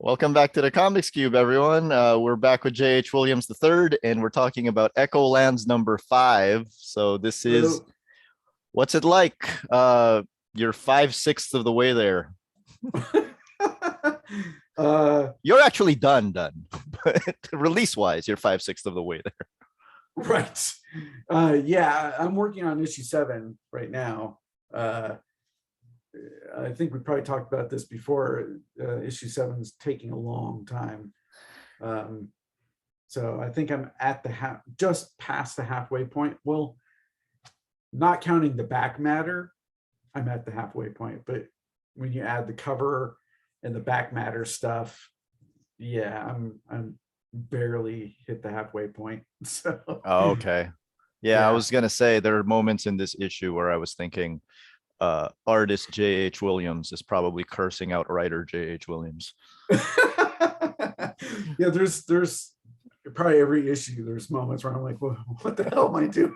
Welcome back to the Comics Cube, everyone. We're back with J.H. Williams III, and we're talking about Echolands number 5. So this is, Hello. what's it like? You're 5/6 of the way there. You're actually done, but release-wise, you're 5/6 of the way there. Right. Yeah, I'm working on issue 7 right now. I think we probably talked about this before. Issue 7 is taking a long time. So I think I'm at the just past the halfway point. Well, not counting the back matter, I'm at the halfway point. But when you add the cover and the back matter stuff, yeah, I'm barely hit the halfway point. So Oh, okay. Yeah, I yeah. was gonna say there are moments in this issue where I was thinking artist J.H. Williams is probably cursing out writer J.H. Williams. Yeah, there's probably every issue there's moments where I'm like, well, what the hell am I doing?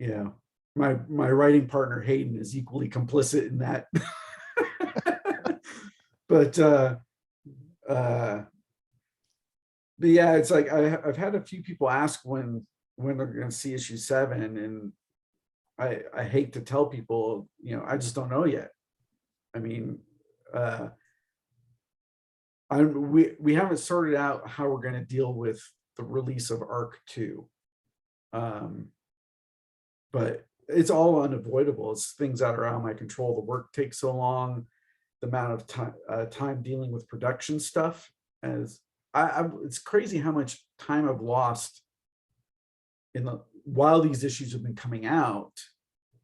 Yeah, my writing partner Hayden is equally complicit in that. but yeah, it's like I've had a few people ask when they're going to see issue 7, and I hate to tell people, I just don't know yet. I mean, we haven't sorted out how we're going to deal with the release of Arc 2, but it's all unavoidable. It's things that are out of my control. The work takes so long, the amount of time dealing with production stuff. As it's crazy how much time I've lost while these issues have been coming out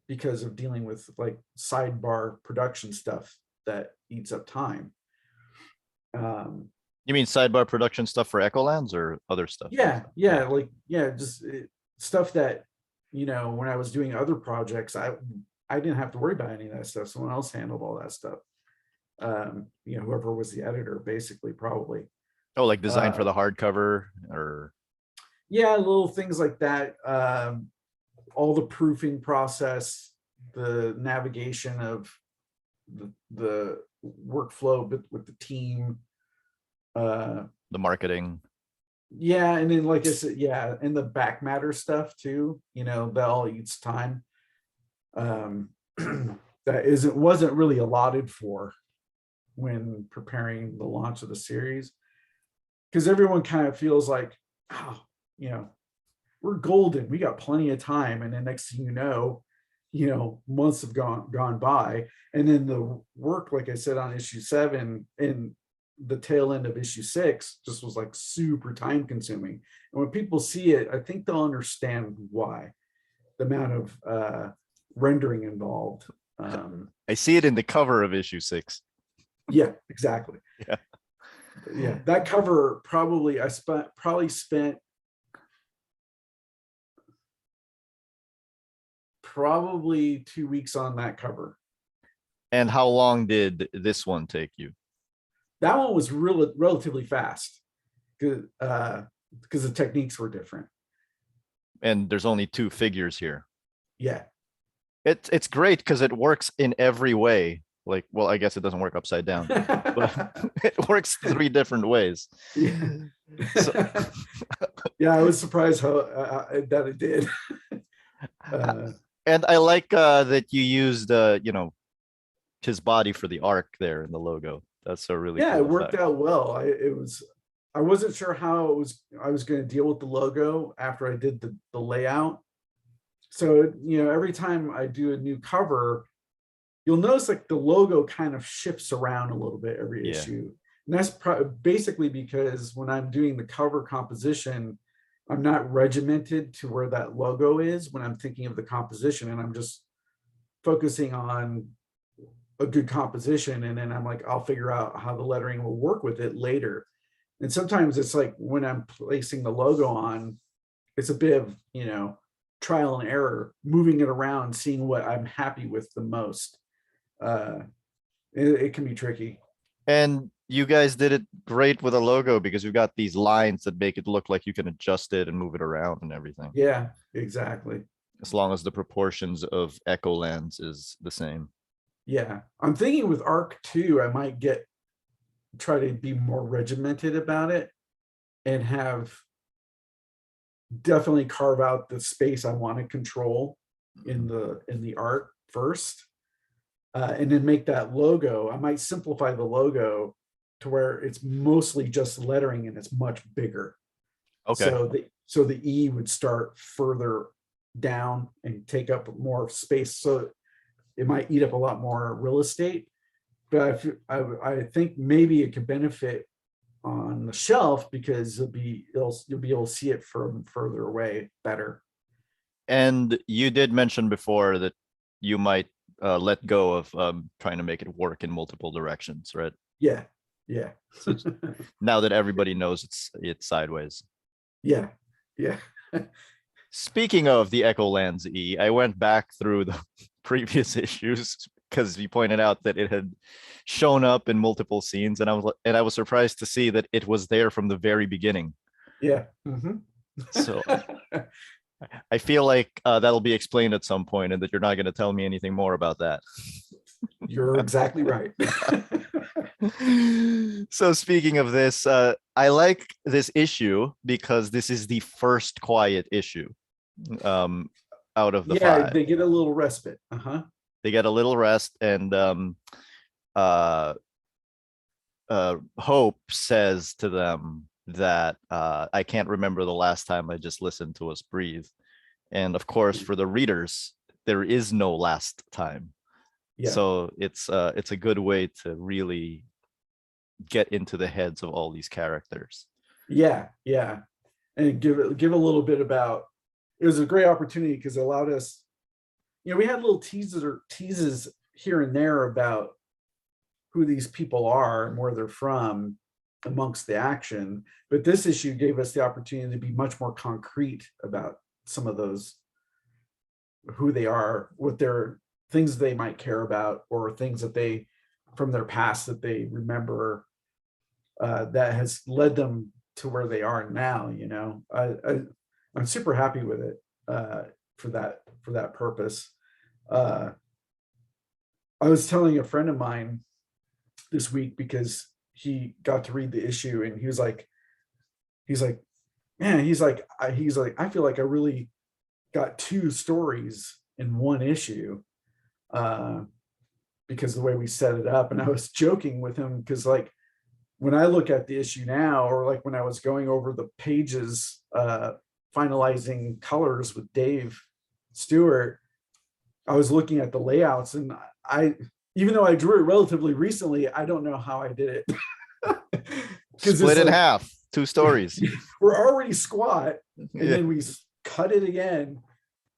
because of dealing with like sidebar production stuff that eats up time. You mean sidebar production stuff for Echolands or other stuff? Yeah, just stuff that, when I was doing other projects, I didn't have to worry about any of that stuff. Someone else handled all that stuff. Whoever was the editor, basically, probably. Oh, like design for the hardcover, or yeah, little things like that. All the proofing process, the navigation of the workflow with the team, the marketing. Yeah, and then like I said, yeah, and the back matter stuff too, that all eats time. That wasn't really allotted for when preparing the launch of the series, because everyone kind of feels like, oh, we're golden, we got plenty of time, and then next thing months have gone by, and then the work, like I said, on issue 7 and the tail end of issue 6 just was like super time consuming. And when people see it, I think they'll understand why, the amount of rendering involved. I see it in the cover of issue 6. Yeah, exactly. Yeah, that cover probably spent probably 2 weeks on that cover. And how long did this one take you? That one was relatively fast, because the techniques were different. And there's only 2 figures here. Yeah, it's great because it works in every way. Like, well, I guess it doesn't work upside down, but it works 3 different ways. Yeah. So, yeah, I was surprised how that it did. And I like that you used his body for the arc there in the logo. That's a really cool it worked effect. out well. I wasn't sure how I was going to deal with the logo after I did the layout. So every time I do a new cover, you'll notice like the logo kind of shifts around a little bit every issue. And that's basically because when I'm doing the cover composition, I'm not regimented to where that logo is when I'm thinking of the composition, and I'm just focusing on a good composition, and then I'm like, I'll figure out how the lettering will work with it later. And sometimes it's like when I'm placing the logo on, it's a bit of trial and error, moving it around, seeing what I'm happy with the most. It can be tricky. And you guys did it great with a logo because you've got these lines that make it look like you can adjust it and move it around and everything. Yeah, exactly. As long as the proportions of Echolands is the same. Yeah. I'm thinking with Arc 2, I might try to be more regimented about it and have definitely carve out the space I want to control in the art first. And then make that logo. I might simplify the logo to where it's mostly just lettering and it's much bigger. Okay. So the E would start further down and take up more space. So it might eat up a lot more real estate. But I think maybe it could benefit on the shelf because you'll be able to see it from further away better. And you did mention before that you might let go of trying to make it work in multiple directions, right? Yeah. Yeah. Now that everybody knows it's sideways. Yeah. Yeah. Speaking of the Echolands E, I went back through the previous issues because you pointed out that it had shown up in multiple scenes, and I was surprised to see that it was there from the very beginning. Yeah. So I feel like that'll be explained at some point, and that you're not going to tell me anything more about that. You're exactly right. So speaking of this, I like this issue because this is the first quiet issue out of the Yeah, 5. they get a little respite. They get a little rest, and uh, Hope says to them that I can't remember the last time I just listened to us breathe. And of course, for the readers, there is no last time. Yeah. So it's a good way to really get into the heads of all these characters. Yeah. Yeah. And give a little bit about, it was a great opportunity because it allowed us, we had little teases here and there about who these people are and where they're from amongst the action. But this issue gave us the opportunity to be much more concrete about some of those, who they are, what their things they might care about, or things that they from their past that they remember that has led them to where they are now. I'm super happy with it for that purpose. I was telling a friend of mine this week because he got to read the issue and he's like, man, I feel like I really got 2 stories in one issue because the way we set it up. And I was joking with him because like when I look at the issue now, or like when I was going over the pages, finalizing colors with Dave Stewart, I was looking at the layouts and even though I drew it relatively recently, I don't know how I did it. Split in half, 2 stories. We're already squat and then we cut it again,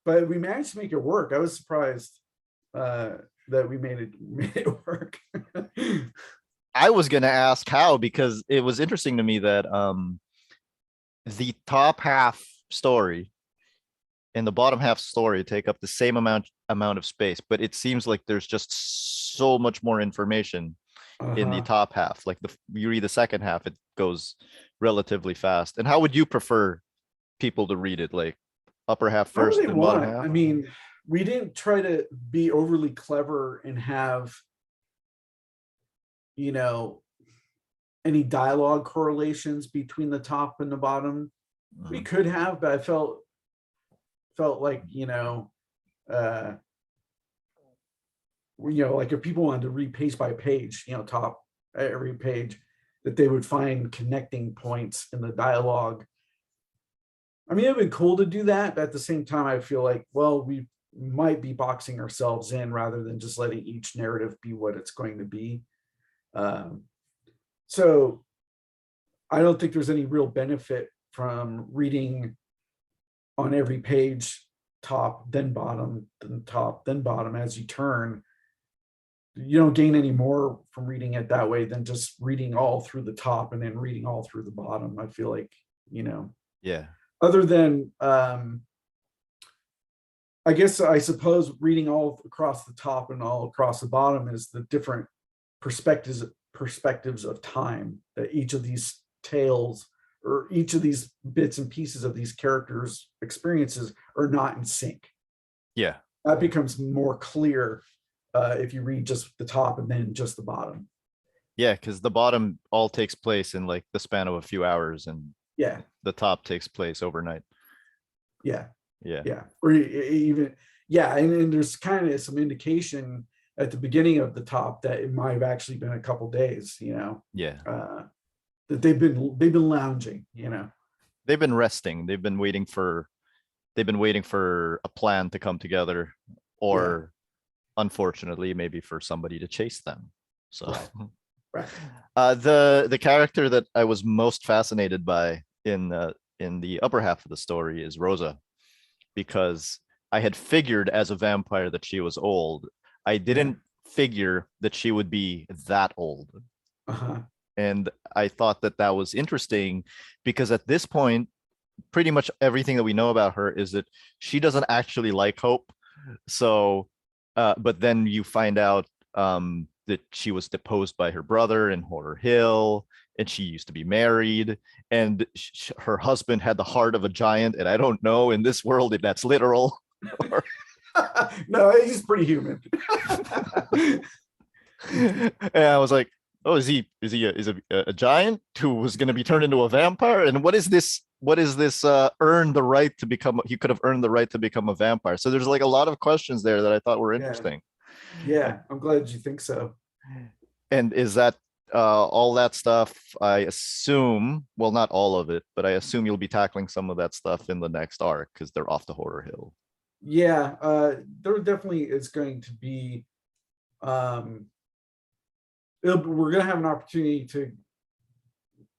but we managed to make it work. I was surprised that we made it work. I was going to ask how, because it was interesting to me that the top half story and the bottom half story take up the same amount of space, but it seems like there's just so much more information in the top half. Like you read the second half, it goes relatively fast. And how would you prefer people to read it? Like upper half first and bottom half? I mean, we didn't try to be overly clever and have, any dialogue correlations between the top and the bottom. We could have, but I felt like, like if people wanted to read page by page, top every page, that they would find connecting points in the dialogue. I mean, it'd been cool to do that, but at the same time, I feel like, well, we might be boxing ourselves in rather than just letting each narrative be what it's going to be. So I don't think there's any real benefit from reading on every page, top, then bottom, then top, then bottom as you turn. You don't gain any more from reading it that way than just reading all through the top and then reading all through the bottom. I feel like, Yeah. Other than, I suppose reading all across the top and all across the bottom is the different perspectives of time that each of these tales or each of these bits and pieces of these characters' experiences are not in sync. Yeah. That becomes more clear if you read just the top and then just the bottom. Yeah, because the bottom all takes place in like the span of a few hours, and Yeah, the top takes place overnight. yeah, Yeah. yeah. Or even, yeah, and there's kind of some indication at the beginning of the top that it might have actually been a couple days, Yeah. that they've been lounging, They've been resting. They've been waiting for a plan to come together, Yeah, or unfortunately, maybe for somebody to chase them. So right, right. the character that I was most fascinated by in the upper half of the story is Rosa, because I had figured as a vampire that she was old. I Yeah. didn't figure that she would be that old. Uh-huh. And I thought that that was interesting because at this point, pretty much everything that we know about her is that she doesn't actually like Hope. So, but then you find out that she was deposed by her brother in Horror Hill, and she used to be married, and her husband had the heart of a giant. And I don't know in this world if that's literal. No, he's pretty human. And I was like, oh, is a giant who was going to be turned into a vampire? And what is this? What is this? Earn the right to become? He could have earned the right to become a vampire. So there's like a lot of questions there that I thought were Yeah, interesting. yeah. I'm glad you think so. And is that all that stuff? I assume, well, not all of it, but I assume you'll be tackling some of that stuff in the next arc because they're off to Horror Hill. Yeah, there definitely is going to be. Um, we're going to have an opportunity to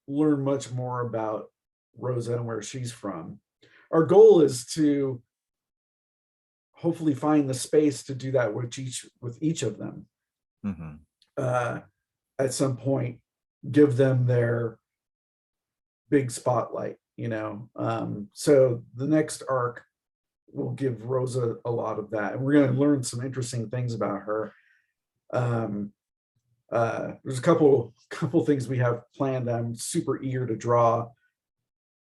learn much more about Rosa and where she's from. Our goal is to hopefully find the space to do that with each of them. Mm-hmm. At some point, give them their big spotlight. So the next arc will give Rosa a lot of that, and we're going to learn some interesting things about her. Um, there's a couple things we have planned. I'm super eager to draw.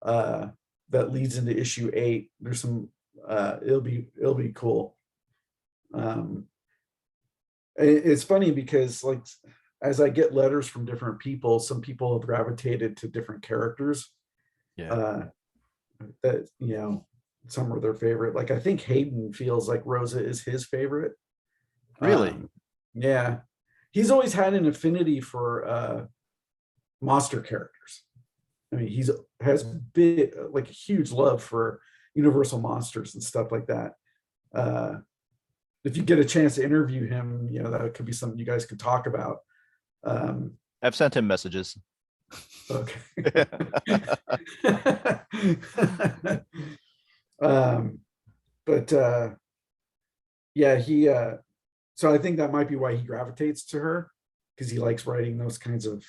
That leads into issue 8. There's some. It'll be cool. It's funny because like as I get letters from different people, some people have gravitated to different characters. Yeah. That some are their favorite. Like I think Hayden feels like Rosa is his favorite. Really? Yeah, he's always had an affinity for monster characters. I mean, has big, like a huge love for Universal monsters and stuff like that. If you get a chance to interview him, that could be something you guys could talk about. I've sent him messages. Okay. But yeah, so I think that might be why he gravitates to her, because he likes writing those kinds of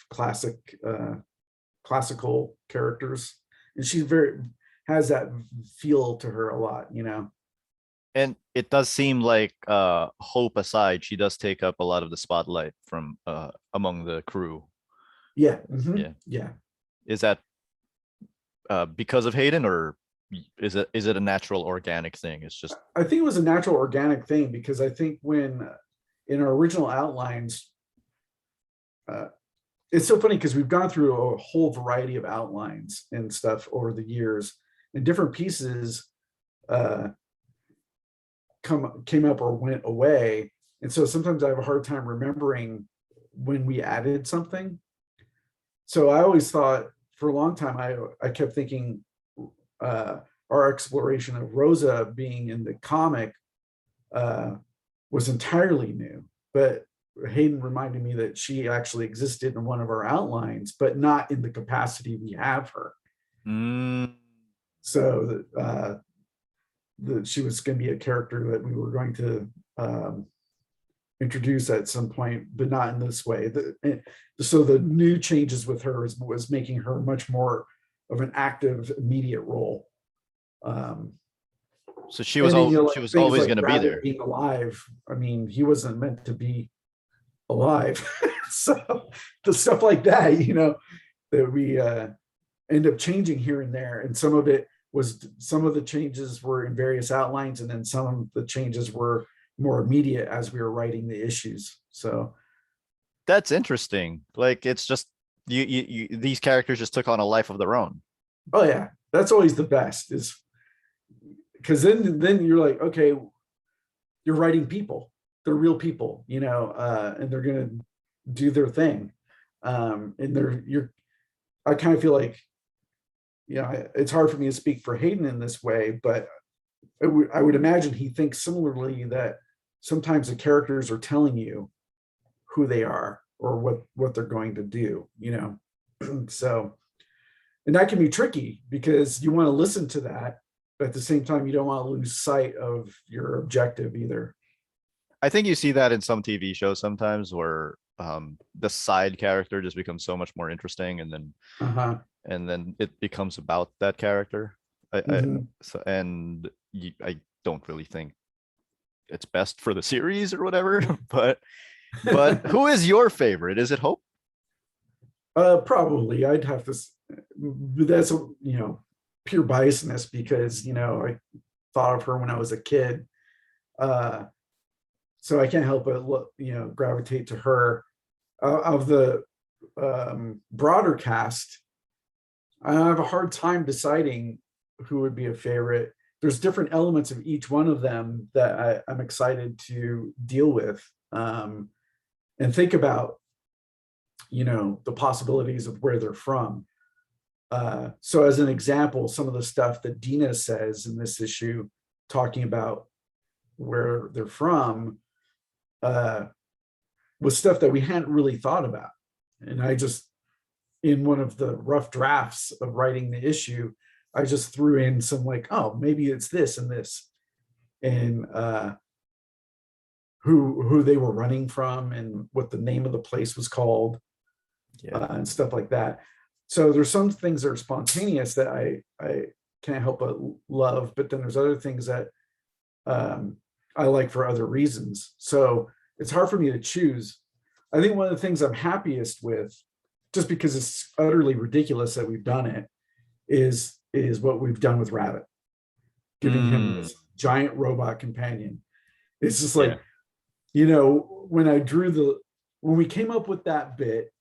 classical characters, and she has that feel to her a lot. And it does seem like Hope aside, she does take up a lot of the spotlight from among the crew. Yeah. Yeah. Yeah. Is that because of Hayden, or is it a natural organic thing? It's just I think it was a natural organic thing, because I think when in our original outlines, it's so funny because we've gone through a whole variety of outlines and stuff over the years, and different pieces came up or went away. And so sometimes I have a hard time remembering when we added something. So I always thought for a long time, I kept thinking our exploration of Rosa being in the comic was entirely new. But Hayden reminded me that she actually existed in one of our outlines, but not in the capacity we have her. So that she was going to be a character that we were going to introduce at some point, but not in this way. So the new changes with her was making her much more of an active, immediate role. So she was always going to be there. Being alive. I mean, he wasn't meant to be alive. So the stuff like that, that we end up changing here and there, and some of the changes were in various outlines, and then some of the changes were more immediate as we were writing the issues. So That's interesting. Like it's just you these characters just took on a life of their own. oh yeah, that's always the best, is because then you're like, okay, you're writing people, they're real people, and they're gonna do their thing. And I kind of feel like, it's hard for me to speak for Hayden in this way, but I would imagine he thinks similarly, that sometimes the characters are telling you who they are or what they're going to do, So, and that can be tricky because you want to listen to that, but at the same time, you don't want to lose sight of your objective either. I think you see that in some TV shows sometimes where the side character just becomes so much more interesting, Uh-huh. and then it becomes about that character. Mhm. I don't really think it's best for the series or whatever. But who is your favorite? Is it Hope? Probably I'd have to, that's, pure biasness because, I thought of her when I was a kid. Uh, so I can't help but gravitate to her. Of the broader cast, I have a hard time deciding who would be a favorite. There's different elements of each one of them that I'm excited to deal with, and think about, the possibilities of where they're from. So as an example, some of the stuff that Dina says in this issue, talking about where they're from, was stuff that we hadn't really thought about. And I just, in one of the rough drafts of writing the issue, I just threw in some like, oh, maybe it's this and this, and who they were running from and what the name of the place was called, Yeah. and stuff like that. So there's some things that are spontaneous that I can't help but love, but then there's other things that I like for other reasons. So it's hard for me to choose. I think one of the things I'm happiest with, just because it's utterly ridiculous that we've done it, is what we've done with Rabbit, giving him Mm, this giant robot companion. It's just yeah. like, when we came up with that bit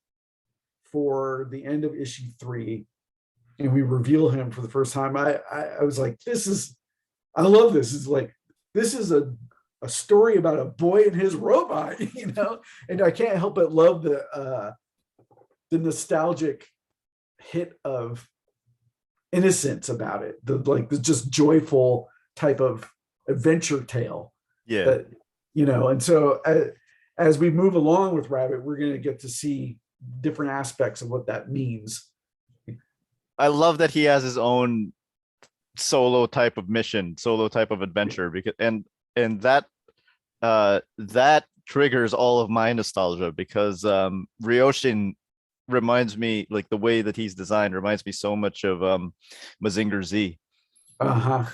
for the end of issue 3 and we reveal him for the first time, I was like, I love this. It's like, this is a story about a boy and his robot, and I can't help but love the nostalgic hit of innocence about it, the just joyful type of adventure tale Yeah. that, and so as we move along with Rabbit, we're going to get to see different aspects of what that means. I love that he has his own solo type of mission, solo type of adventure, because and that triggers all of my nostalgia because Ryoshin reminds me, like the way that he's designed reminds me so much of Mazinger Z. Uh-huh.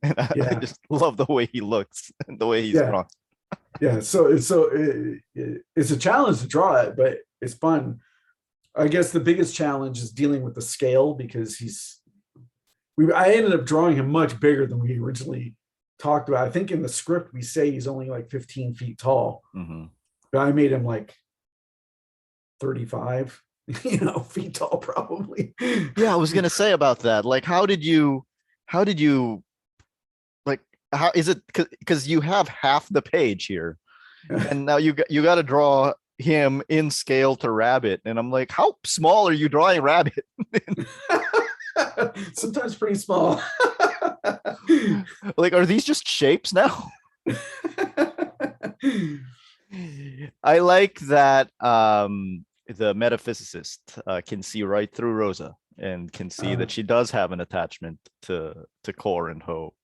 And I Yeah. just love the way he looks and the way he's Yeah. drawn. Yeah. So it's a challenge to draw it, but it's fun. I guess the biggest challenge is dealing with the scale, because I ended up drawing him much bigger than we originally talked about. I think in the script we say he's only like 15 feet tall, Mm-hmm. but I made him like 35, feet tall probably. Yeah, I was gonna say about that. Like, how did you like? How is it? Because you have half the page here, and now you got to draw him in scale to Rabbit, and I'm like, how small are you drawing Rabbit? Sometimes pretty small. Like, are these just shapes now? I like that the metaphysicist can see right through Rosa and can see that she does have an attachment to Core and Hope,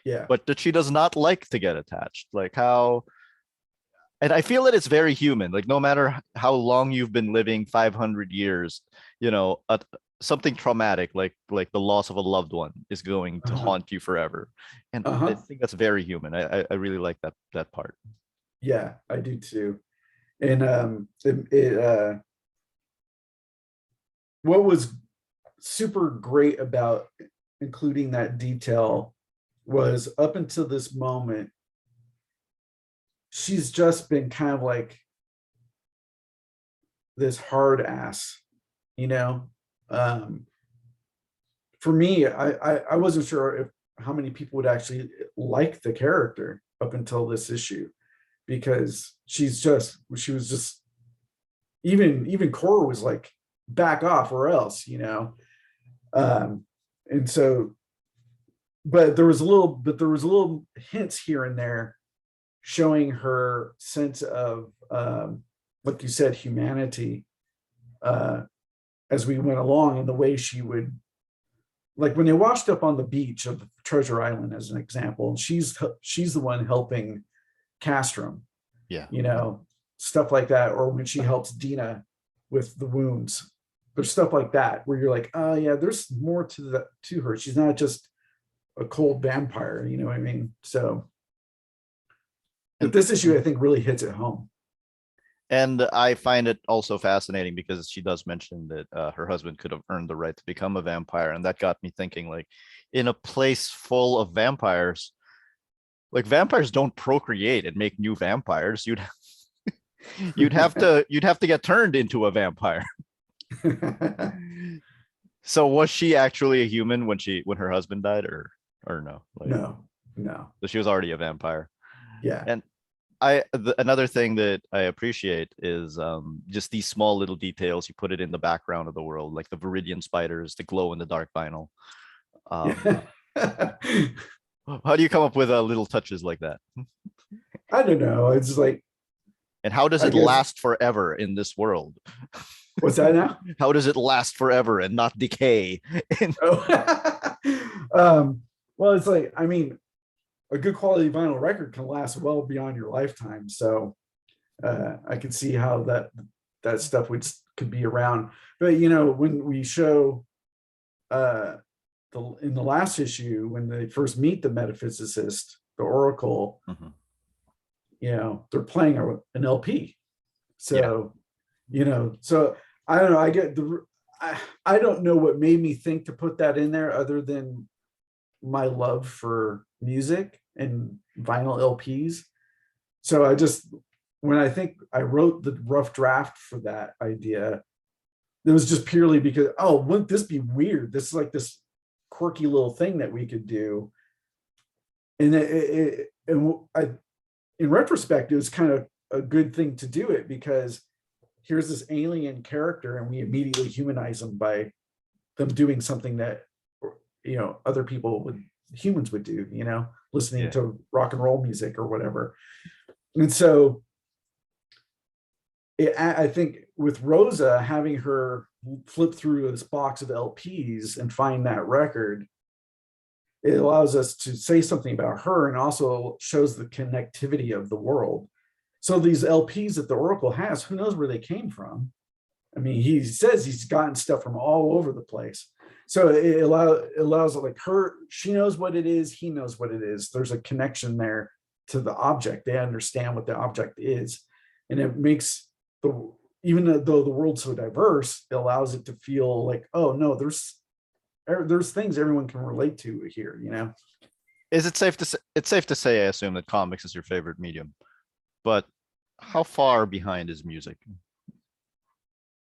Yeah. but that she does not like to get attached. Like how, and I feel that it's very human. Like no matter how long you've been living, 500 years, something traumatic like the loss of a loved one is going to Uh-huh. haunt you forever, and I Uh-huh. think that's very human. I really like that part. Yeah, I do too. And what was super great about including that detail was, up until this moment, she's just been kind of like this hard ass, you know. Um, for me, I wasn't sure if how many people would actually like the character up until this issue, because she was just even Cora was like, back off or else, you know. And so, but there was a little hints here and there showing her sense of like you said, humanity, uh as we went along, and the way she would, like when they washed up on the beach of Treasure Island as an example, she's the one helping Castrum, Yeah. you know, stuff like that. Or when she helps Dina with the wounds, there's stuff like that where you're like, oh yeah, there's more to her. She's not just a cold vampire, you know what I mean? So, but And this issue I think really hits it home. and I find it also fascinating because she does mention that her husband could have earned the right to become a vampire, and that got me thinking, like, in a place full of vampires, like vampires don't procreate and make new vampires. You'd have to get turned into a vampire. So was she actually a human when her husband died, or no? Like, No, no. so she was already a vampire. Yeah. And another thing that I appreciate is just these small little details. You put it in the background of the world, like the Viridian spiders, the glow in the dark vinyl. Um, Yeah. how do you come up with little touches like that? I don't know. It's like, And how does I it guess, last forever in this world? what's that now? How does it last forever and not decay? Oh. Well, it's like, I mean, a good quality vinyl record can last well beyond your lifetime. So I can see how that stuff could be around. But you know, when we show uh, in the last issue, when they first meet the metaphysicist, the Oracle, Mhm. you know, they're playing an LP. Yeah. So, you know, so I don't know. I don't know what made me think to put that in there, other than my love for music and vinyl LPs. So when I think I wrote the rough draft for that idea, it was just purely because, oh, wouldn't this be weird? This is like this quirky little thing that we could do. And in retrospect, it was kind of a good thing to do it, because here's this alien character and we immediately humanize them by them doing something that, you know, other humans would do, you know, listening Yeah. to rock and roll music or whatever. And so I think with Rosa, having her flip through this box of LPs and find that record, it allows us to say something about her, and also shows the connectivity of the world. So these LPs that the Oracle has, who knows where they came from? I mean, he says he's gotten stuff from all over the place. So it allows like her, she knows what it is, he knows what it is. There's a connection there to the object. They understand what the object is. And it makes even though the world's so diverse, it allows it to feel like, oh no, there's things everyone can relate to here, you know? Is it safe to say, it's safe to say, I assume, that comics is your favorite medium, but how far behind is music?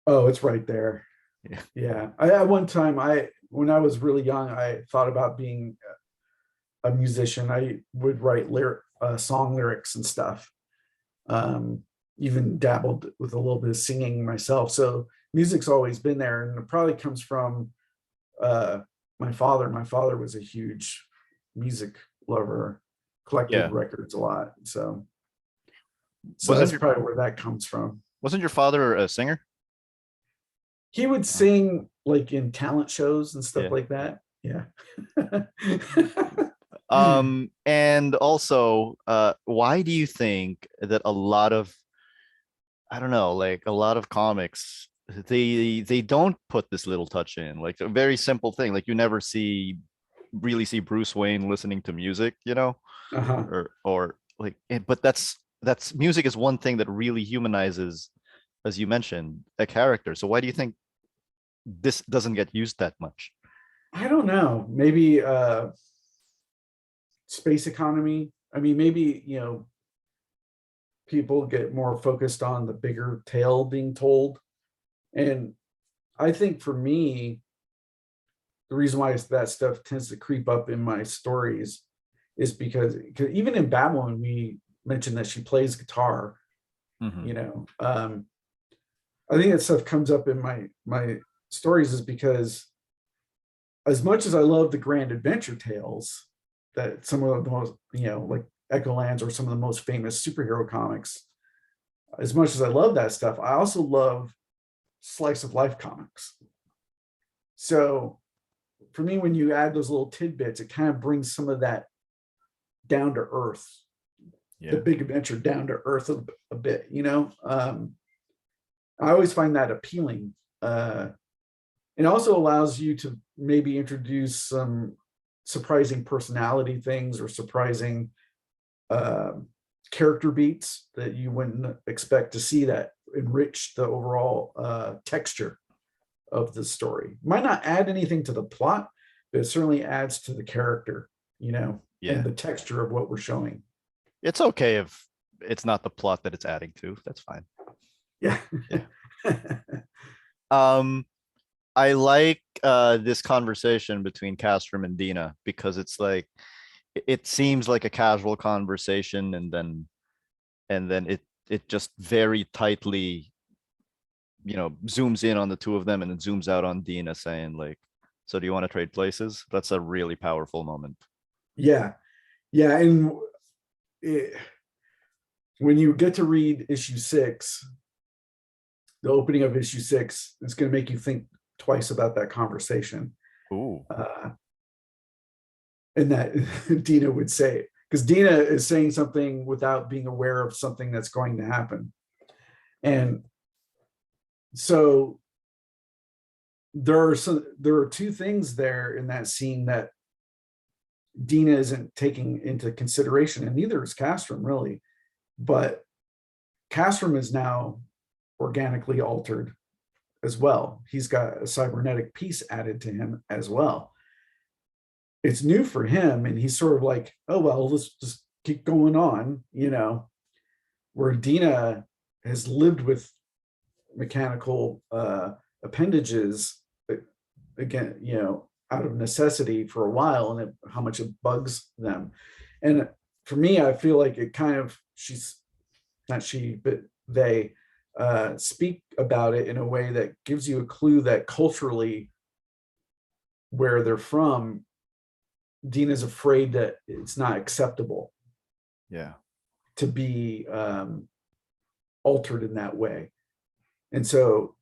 Oh, it's right there. Yeah. Yeah. At one time, when I was really young, I thought about being a musician. I would write song lyrics and stuff. Even dabbled with a little bit of singing myself. So music's always been there, and it probably comes from my father. My father was a huge music lover, collected Yeah. records a lot. So Wasn't that's your probably where that comes from. wasn't your father a singer? He would sing like in talent shows and stuff Yeah. like that. Yeah. And also, why do you think that a lot of, I don't know, like a lot of comics, they don't put this little touch in, like a very simple thing, like you never really see Bruce Wayne listening to music, you know, Uh-huh. or like, but that's music is one thing that really humanizes, as you mentioned, a character. So why do you think this doesn't get used that much? I don't know. Maybe space economy. I mean, maybe, you know, people get more focused on the bigger tale being told. And I think for me, the reason why that stuff tends to creep up in my stories is because even in Babylon, we mentioned that she plays guitar, Mhm. I think that stuff comes up in my stories is because as much as I love the grand adventure tales that some of the most, like Echolands or some of the most famous superhero comics, as much as I love that stuff, I also love slice of life comics. So for me, when you add those little tidbits, it kind of brings some of that down to earth, the Yeah. big adventure down to earth a bit, I always find that appealing. It also allows you to maybe introduce some surprising personality things or surprising character beats that you wouldn't expect to see that enrich the overall texture of the story. Might not add anything to the plot, but it certainly adds to the character, and Yeah. the texture of what we're showing. It's okay if it's not the plot that it's adding to. That's fine. Yeah. Yeah. Um, I like this conversation between Castrum and Dina because it's like it seems like a casual conversation, and then it just very tightly, zooms in on the two of them and then zooms out on Dina saying like, "So do you want to trade places?" That's a really powerful moment. Yeah. Yeah. And it, when you get to read issue 6, the opening of issue 6, it's going to make you think twice about that conversation. Ooh. And that Dina would say, because Dina is saying something without being aware of something that's going to happen. And so there are two things there in that scene that Dina isn't taking into consideration, and neither is Castrum really. But Castrum is now organically altered as well. He's got a cybernetic piece added to him as well. It's new for him, and he's sort of like, oh well, let's just keep going on, where Dina has lived with mechanical appendages again, out of necessity for a while, and how much it bugs them. And for me, I feel like it kind of, she's not she, but they speak about it in a way that gives you a clue that culturally, where they're from, Dina's afraid that it's not acceptable Yeah. to be altered in that way. And so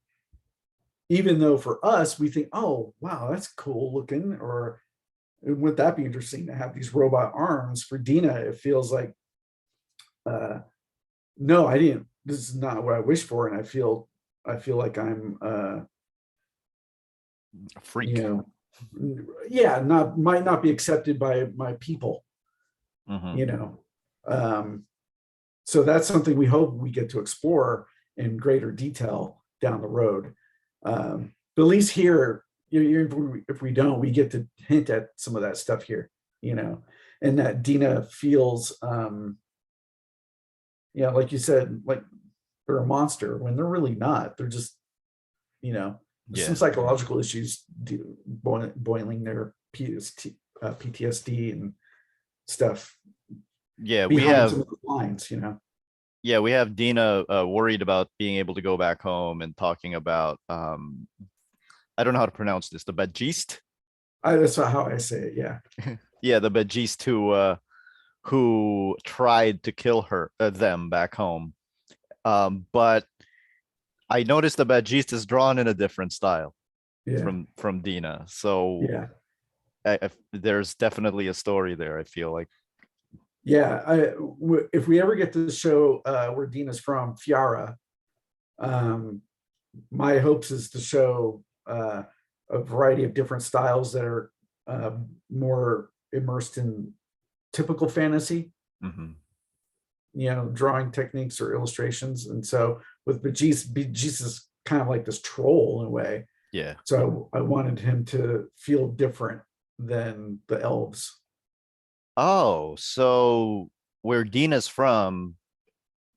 even though for us, we think, oh, wow, that's cool looking, or would that be interesting to have these robot arms, for Dina, it feels like, no, I didn't, this is not what I wish for. And I feel like I'm, A freak. yeah, might not be accepted by my people, Mhm. um, so that's something we hope we get to explore in greater detail down the road. But at least here, if we don't, we get to hint at some of that stuff here, and that Dina feels, like you said, like they're a monster when they're really not. They're just, there's some Yeah. psychological issues boiling their PTSD and stuff Yeah, we behind some have of the lines. yeah, we have Dina worried about being able to go back home and talking about I don't know how to pronounce this, the Badgist. That's how I say it. Yeah. Yeah, the Badgist who tried to kill them back home. But I noticed the Badgist is drawn in a different style Yeah. from Dina. So Yeah. there's definitely a story there, I feel like. Yeah. If we ever get to the show where Dina's from, Fiara, um, my hopes is to show a variety of different styles that are more immersed in typical fantasy, Mhm. drawing techniques or illustrations. And so with Bejesus is kind of like this troll in a way. Yeah. So I wanted him to feel different than the elves. Oh, so where Dina's from,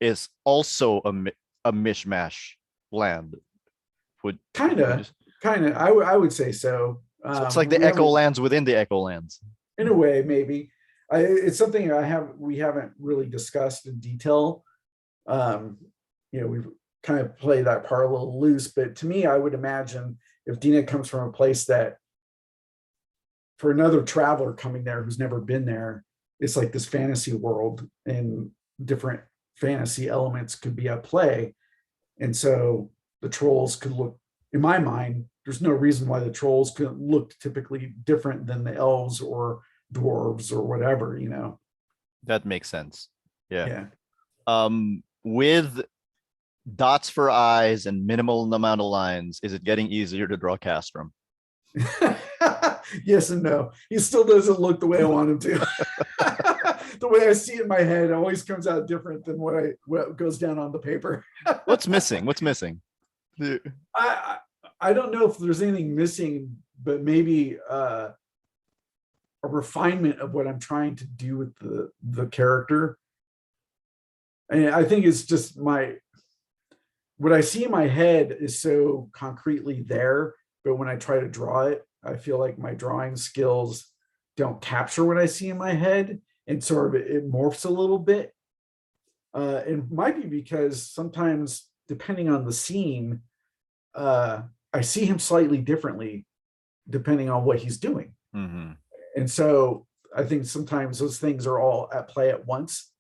is also a mishmash land. Would Kind would of, you- I would say so. so it's like the We haven't, Echolands within the Echolands. in a way, maybe. It's something we haven't really discussed in detail. We've kind of played that part a little loose, but to me, I would imagine if Dina comes from a place that, for another traveler coming there who's never been there, it's like this fantasy world and different fantasy elements could be at play. And so the trolls could look, in my mind, there's no reason why the trolls could look typically different than the elves or dwarves or whatever, That makes sense. Yeah. Yeah. With dots for eyes and minimal amount of lines, is it getting easier to draw Castrum? Yes and no. He still doesn't look the way I want him to. The way I see it in my head always comes out different than what goes down on the paper. What's missing? What's missing? I don't know if there's anything missing, but maybe a refinement of what I'm trying to do with the character. And I think it's just what I see in my head is so concretely there, but when I try to draw it, I feel like my drawing skills don't capture what I see in my head, and sort of it morphs a little bit. It might be because sometimes, depending on the scene, I see him slightly differently depending on what he's doing. Mm-hmm. And so I think sometimes those things are all at play at once.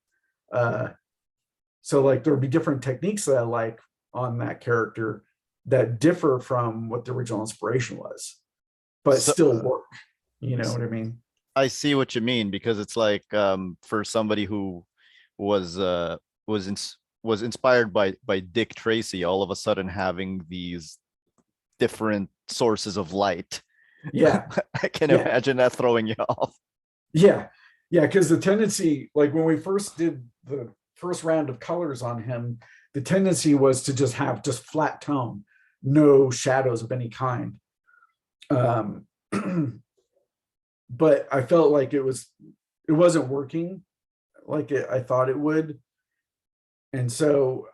So like there'll be different techniques that I like on that character that differ from what the original inspiration was, but still work. You know what I mean? I see what you mean, because it's like for somebody who was inspired by Dick Tracy, all of a sudden having these different sources of light. Yeah. I can imagine that throwing you off. Yeah. Because the tendency, like when we first did the first round of colors on him, the tendency was to just have just flat tone, no shadows of any kind. But I felt like it wasn't working like I thought it would. And so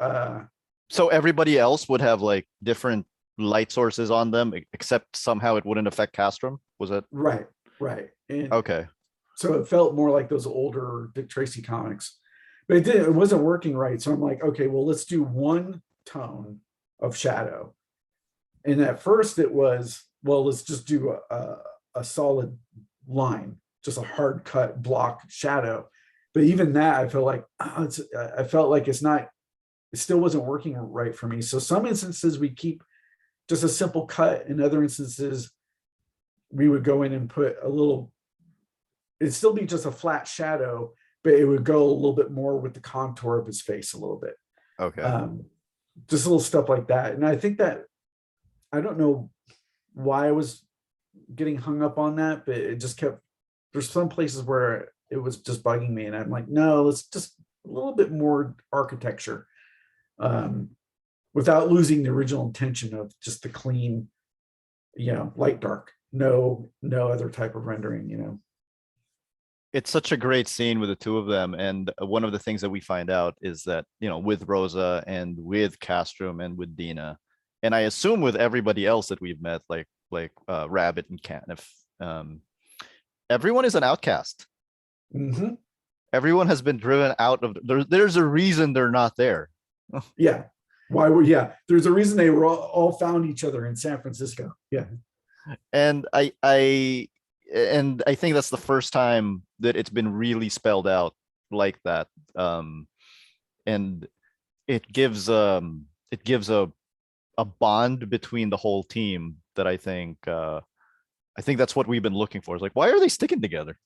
so everybody else would have like different light sources on them, except somehow it wouldn't affect Castrum. Was it? Right. And okay. So it felt more like those older Dick Tracy comics, but it wasn't working right. So I'm like, okay, well, let's do one tone of shadow. And at first it was, well, let's just do a solid line, just a hard cut block shadow. But even that, I felt like it still wasn't working right for me. So some instances we keep just a simple cut. In other instances, we would go in and put it'd still be just a flat shadow, but it would go a little bit more with the contour of his face a little bit. Okay. Just little stuff like that. And I think that, I don't know why I was getting hung up on that, but it just there's some places where it was just bugging me. And I'm like, no, let's just a little bit more architecture without losing the original intention of just the clean, light, dark, no other type of rendering. It's such a great scene with the two of them. And one of the things that we find out is that, with Rosa and with Castrum and with Dina, and I assume with everybody else that we've met, like Rabbit and Canif, everyone is an outcast. Mm-hmm. Everyone has been driven out of there's a reason they're not there. Yeah. There's a reason they were all found each other in San Francisco. Yeah. And I think that's the first time that it's been really spelled out like that. And it gives a bond between the whole team that I think that's what we've been looking for. It's like, why are they sticking together?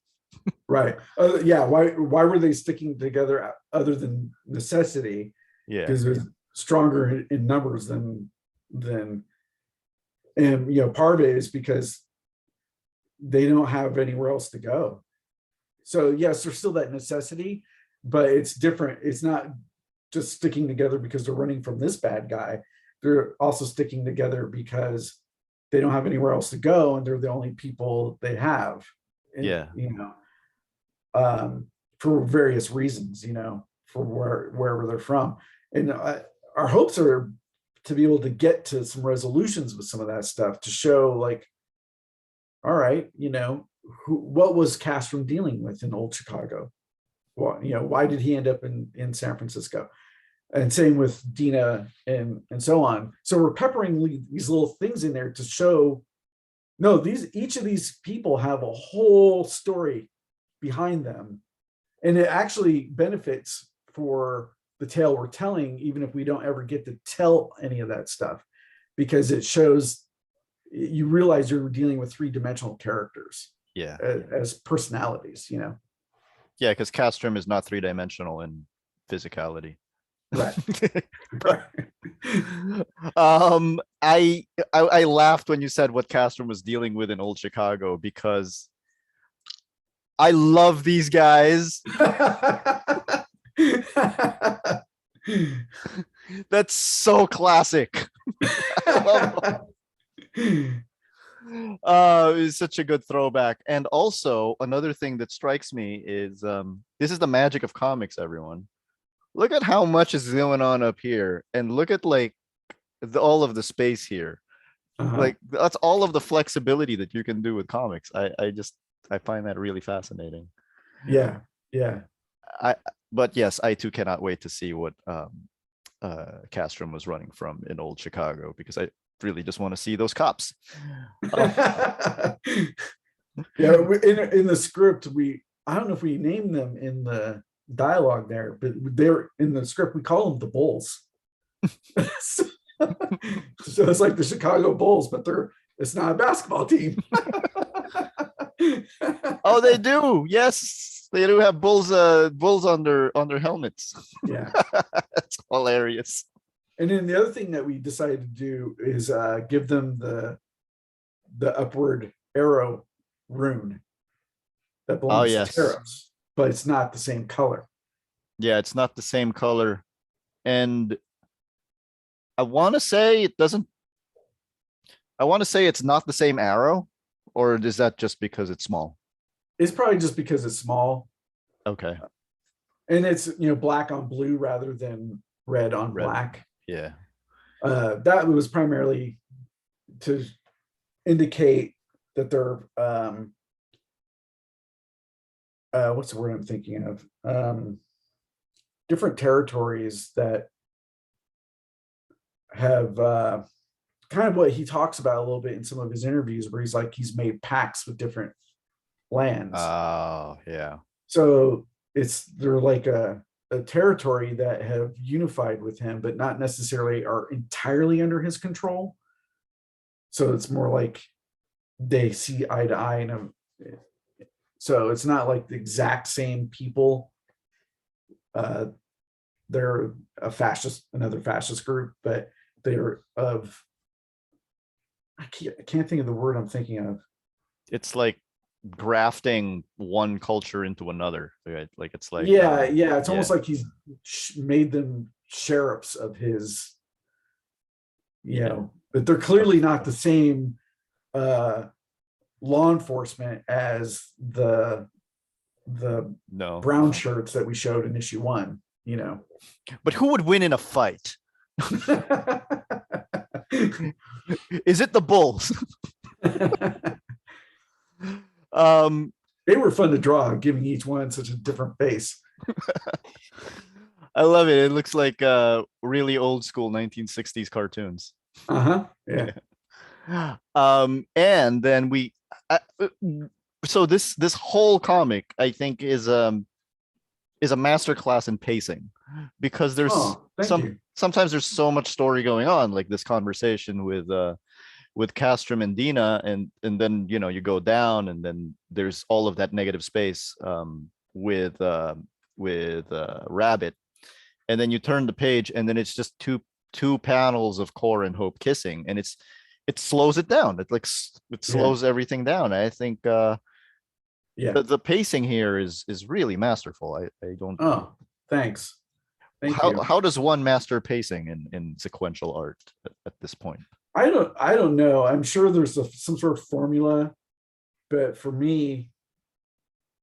Right. Why were they sticking together other than necessity? Yeah. Because they're stronger in numbers than and part of it is because they don't have anywhere else to go. So yes, there's still that necessity, but it's different. It's not just sticking together because they're running from this bad guy. They're also sticking together because they don't have anywhere else to go, and they're the only people they have. And, Yeah. for various reasons, for wherever they're from. And our hopes are to be able to get to some resolutions with some of that stuff to show like, all right, what was Castro dealing with in old Chicago? Well, why did he end up in San Francisco? And same with Dina and so on. So we're peppering these little things in there to show, no, each of these people have a whole story behind them. And it actually benefits for the tale we're telling, even if we don't ever get to tell any of that stuff, because it shows, you realize you're dealing with three-dimensional characters. Yeah. As personalities, Yeah, because Castrum is not three-dimensional in physicality. Right. Right. I laughed when you said what Castrum was dealing with in old Chicago, because I love these guys. That's so classic. I love it's such a good throwback. And also another thing that strikes me is this is the magic of comics, everyone. Look at how much is going on up here, and look at like all of the space here. Like that's all of the flexibility that you can do with comics. I find that really fascinating. Yeah. But yes, I too cannot wait to see what Castrum was running from in old Chicago, because I really just want to see those cops. Yeah, in the script, I don't know if we named them in the dialogue there, but they're in the script, we call them the Bulls. So it's like the Chicago Bulls, but it's not a basketball team. Oh, they do. Yes, they do have bulls on their helmets. Yeah. That's hilarious. And then the other thing that we decided to do is give them the upward arrow rune that belongs to Taros, but it's not the same color. Yeah, it's not the same color. And I want to say it's not the same arrow, or is that just because it's small? It's probably just because it's small. Okay. And it's, black on blue rather than red on black. Yeah. That was primarily to indicate that they're what's the word I'm thinking of? Different territories that have kind of what he talks about a little bit in some of his interviews, where he's made pacts with different lands. Oh, yeah. So they're like a territory that have unified with him, but not necessarily are entirely under his control. So it's more like they see eye to eye, and so it's not like the exact same people. They're another fascist group, but they're of, I can't think of the word I'm thinking of. It's like grafting one culture into another, right? Like it's like it's almost like he's made them sheriffs of his, but they're clearly not the same law enforcement as the brown shirts that we showed in issue 1. But who would win in a fight? Is it the Bulls? They were fun to draw, giving each one such a different face. I love it. It looks like really old school 1960s cartoons. Yeah. And then so this whole comic, I think, is a masterclass in pacing, because there's sometimes there's so much story going on, like this conversation with Castrum and Dina, and then you go down, and then there's all of that negative space with Rabbit, and then you turn the page, and then it's just two panels of Core and Hope kissing, and it slows it down. It slows everything down. I think the pacing here is really masterful. I don't. Oh, thanks. Thank you. How does one master pacing in sequential art at this point? I don't know. I'm sure there's some sort of formula, but for me,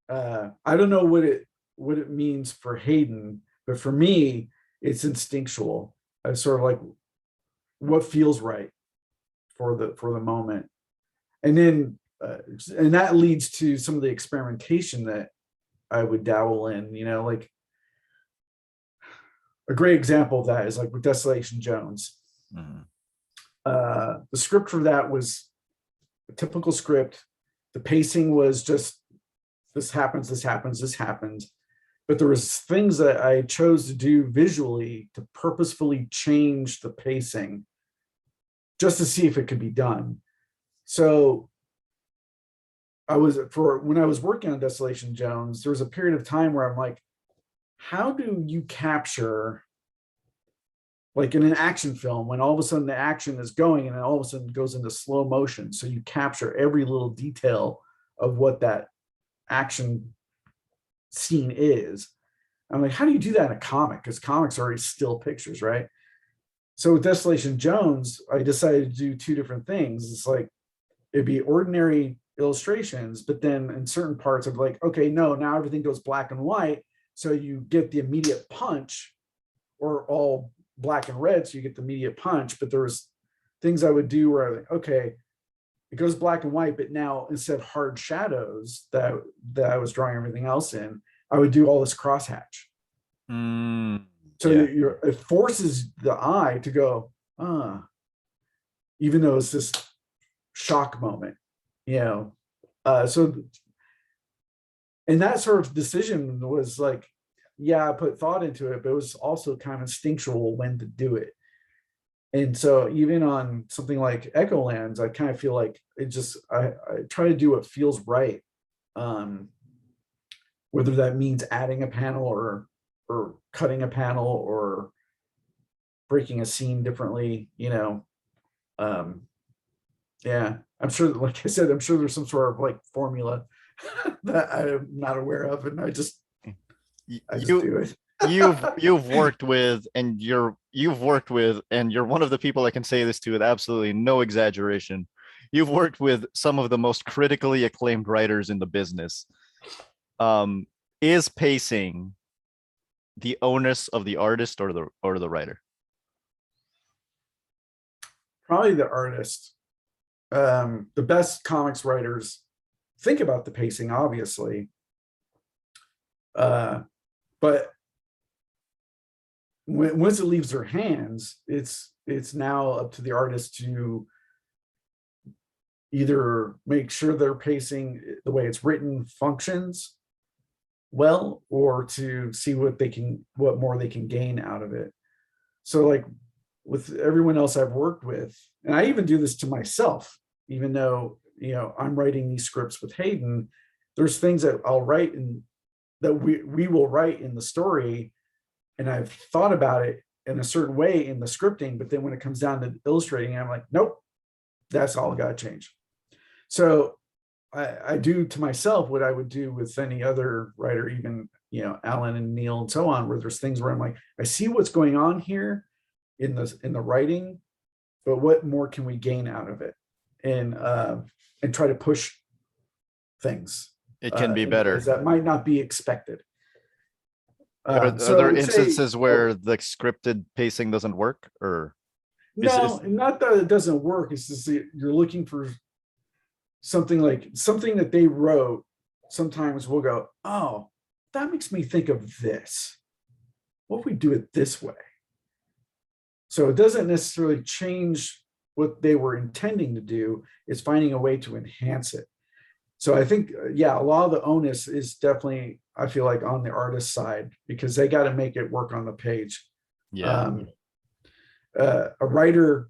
I don't know what it means for Hayden, But for me, it's instinctual. I sort of like what feels right for the moment. And then and that leads to some of the experimentation that I would dabble in, like a great example of that is like with Desolation Jones. Mhm. The script for that was a typical script. The pacing was just this happens, this happens, this happens. But there was things that I chose to do visually to purposefully change the pacing just to see if it could be done. So when I was working on Desolation Jones, there was a period of time where I'm like, how do you capture, like in an action film, when all of a sudden the action is going and then all of a sudden it goes into slow motion. So you capture every little detail of what that action scene is. I'm like, how do you do that in a comic? Because comics are already still pictures, right? So with Desolation Jones, I decided to do two different things. It's like it'd be ordinary illustrations, but then in certain parts of like, okay, no, now everything goes black and white. So you get the immediate punch, or all black and red, so you get the immediate punch. But there was things I would do where I like, okay, it goes black and white, but now instead of hard shadows that I was drawing everything else in, I would do all this crosshatch. So Yeah. it forces the eye to go, even though it's this shock moment, so and that sort of decision was like, yeah, I put thought into it, but it was also kind of instinctual when to do it. And so even on something like Echolands, I kind of feel like I try to do what feels right, whether that means adding a panel or cutting a panel or breaking a scene differently. Yeah, I'm sure, like I said, I'm sure there's some sort of like formula that I'm not aware of, and I just do it. You've worked with, and you've worked with, and you're one of the people I can say this to with absolutely no exaggeration. You've worked with some of the most critically acclaimed writers in the business. Is pacing the onus of the artist or the writer? Probably the artist. The best comics writers think about the pacing, obviously, but once it leaves their hands, it's now up to the artist to either make sure their pacing, the way it's written, functions well, or to see what more they can gain out of it. So like with everyone else I've worked with, and I even do this to myself, even though I'm writing these scripts with Hayden, there's things that I'll write and that we will write in the story, and I've thought about it in a certain way in the scripting, but then when it comes down to illustrating, I'm like, nope, that's all got to change. So I do to myself what I would do with any other writer, even Alan and Neil and so on, where there's things where I'm like, I see what's going on here in the writing, but what more can we gain out of it, and try to push things. It can be better. That might not be expected. Are there instances where the scripted pacing doesn't work, or no, not that it doesn't work. It's just you're looking for something that they wrote. Sometimes we'll go, oh, that makes me think of this. What if we do it this way? So it doesn't necessarily change what they were intending to do. It's finding a way to enhance it. So I think, a lot of the onus is definitely, I feel like, on the artist side, because they got to make it work on the page. Yeah. A writer,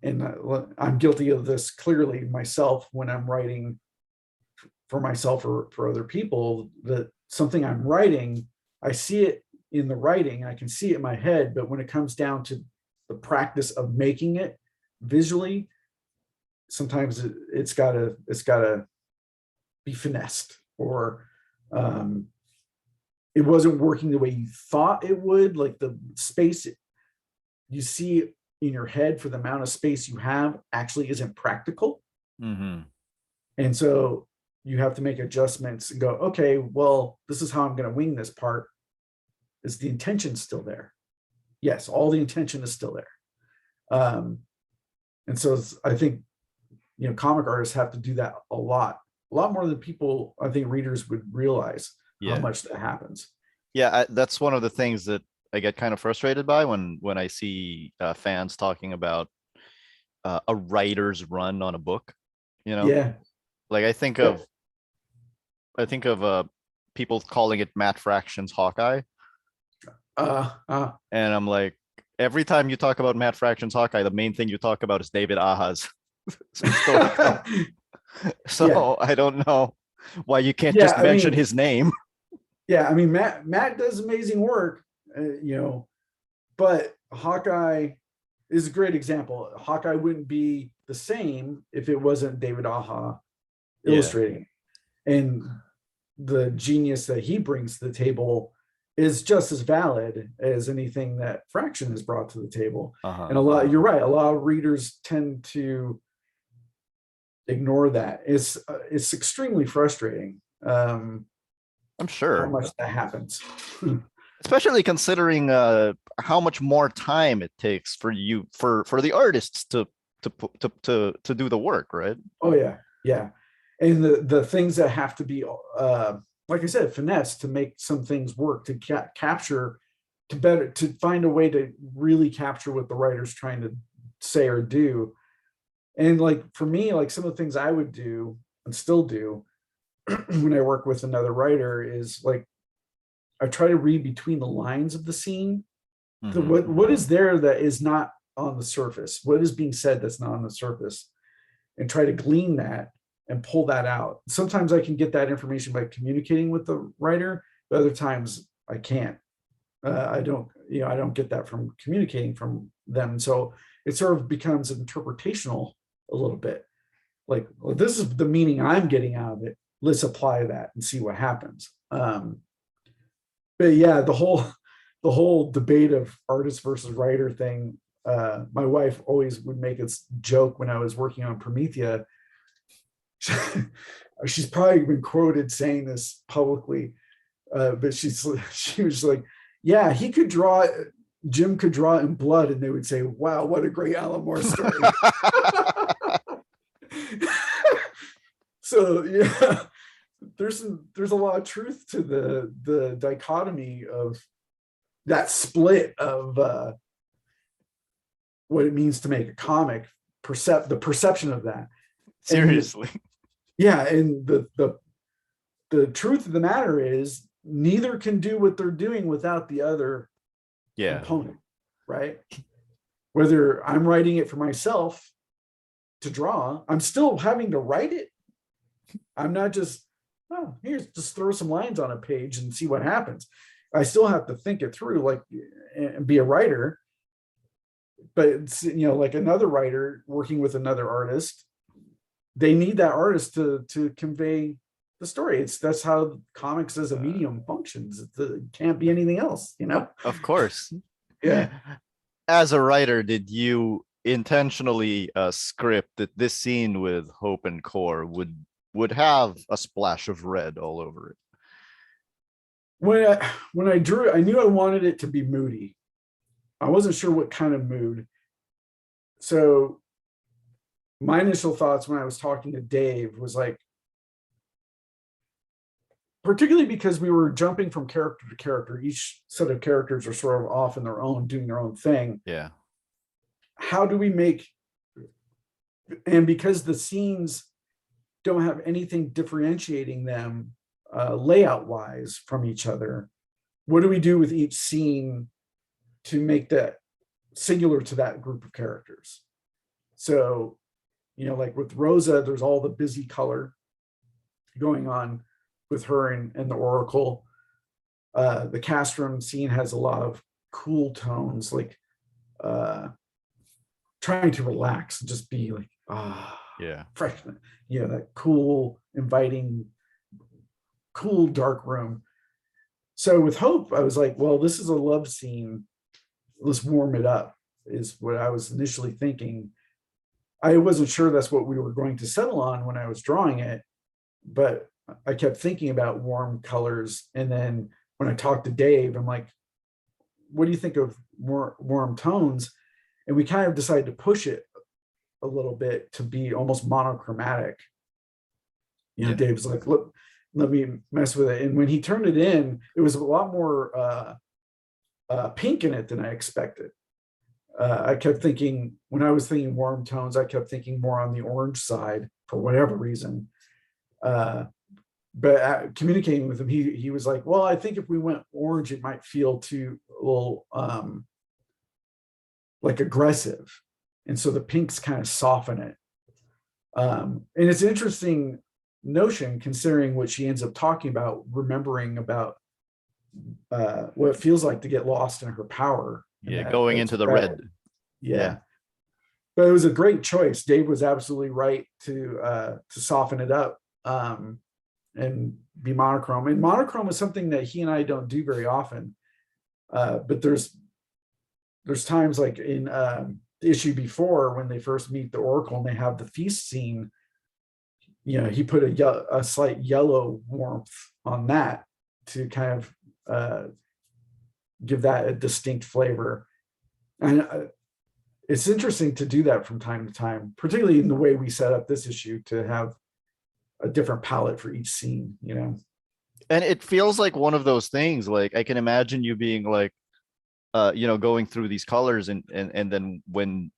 and I'm guilty of this clearly myself when I'm writing for myself or for other people, that something I'm writing, I see it in the writing, I can see it in my head, but when it comes down to the practice of making it visually, sometimes it's gotta be finessed, or it wasn't working the way you thought it would. Like the space you see in your head for the amount of space you have actually isn't practical. Mm-hmm. And so you have to make adjustments and go, okay, well, this is how I'm going to wing this part. Is the intention still there? Yes, all the intention is still there. And so I think, comic artists have to do that a lot more than people, I think readers would realize how Yeah. much that happens. Yeah, that's one of the things that I get kind of frustrated by when I see fans talking about a writer's run on a book. Yeah. Like Yep. I think of people calling it Matt Fraction's Hawkeye, Uh, uh, and I'm like, every time you talk about Matt Fraction's Hawkeye, the main thing you talk about is David Aja's storytelling. yeah. So I don't know why you can't Yeah. just I mention mean, his name. yeah. I mean, Matt does amazing work, but Hawkeye is a great example. Hawkeye wouldn't be the same if it wasn't David Aja Yeah. illustrating. And the genius that he brings to the table is just as valid as anything that Fraction has brought to the table. Uh-huh. And you're right, a lot of readers tend to ignore that. It's extremely frustrating, I'm how sure. much that happens. Especially considering how much more time it takes for the artists to do the work, right? Oh yeah, yeah. And the things that have to be, like I said, finesse to make some things work, to capture, to find a way to really capture what the writer's trying to say or do. And like for me, like some of the things I would do and still do when I work with another writer is like I try to read between the lines of the scene. Mm-hmm. What is there that is not on the surface? What is being said that's not on the surface? And try to glean that and pull that out. Sometimes I can get that information by communicating with the writer, but other times I can't. I don't get that from communicating from them. So it sort of becomes interpretational a little bit. Like, well, this is the meaning I'm getting out of it. Let's apply that and see what happens. But yeah, the whole debate of artist versus writer thing. My wife always would make this joke when I was working on Promethea. She's probably been quoted saying this publicly, but she was like, "Yeah, he could draw. Jim could draw in blood," and they would say, "Wow, what a great Alan Moore story." So yeah, there's a lot of truth to the dichotomy of that split of what it means to make a comic, the perception of that. Seriously. And yeah, and the truth of the matter is neither can do what they're doing without the other component, right? Whether I'm writing it for myself to draw, I'm still having to write it. I'm not just, oh, here's just throw some lines on a page and see what happens. I still have to think it through, like, and be a writer. But it's, like another writer working with another artist, they need that artist to convey the story. That's how comics as a medium functions. It can't be anything else, Of course. Yeah. As a writer, did you intentionally script that this scene with Hope and Core would have a splash of red all over it? When I drew it, I knew I wanted it to be moody. I wasn't sure what kind of mood. So my initial thoughts when I was talking to Dave was like, particularly because we were jumping from character to character, each set of characters are sort of off in their own, doing their own thing. Yeah. How do we make, and because the scenes don't have anything differentiating them layout wise from each other, what do we do with each scene to make that singular to that group of characters? So, like with Rosa, there's all the busy color going on with her and the Oracle. The Castrum scene has a lot of cool tones, like trying to relax and just be like, Yeah. fresh, that cool, inviting, cool dark room. So with Hope, I was like, well, this is a love scene. Let's warm it up, is what I was initially thinking. I wasn't sure that's what we were going to settle on when I was drawing it, but I kept thinking about warm colors. And then when I talked to Dave, I'm like, what do you think of warm tones? And we kind of decided to push it a little bit to be almost monochromatic. Dave was like, look, let me mess with it. And when he turned it in, it was a lot more pink in it than I expected. I kept thinking, when I was thinking warm tones, I kept thinking more on the orange side for whatever reason. But communicating with him, he was like, well, I think if we went orange, it might feel too a little like aggressive. And so the pinks kind of soften it. And it's an interesting notion considering what she ends up talking about, remembering about what it feels like to get lost in her power. Going into the red. Yeah. But it was a great choice. Dave was absolutely right to soften it up and be monochrome. And monochrome is something that he and I don't do very often. But there's times like in the issue before when they first meet the Oracle and they have the feast scene, he put a slight yellow warmth on that to kind of give that a distinct flavor. And it's interesting to do that from time to time, particularly in the way we set up this issue to have a different palette for each scene, And it feels like one of those things, like I can imagine you being like, going through these colors and then when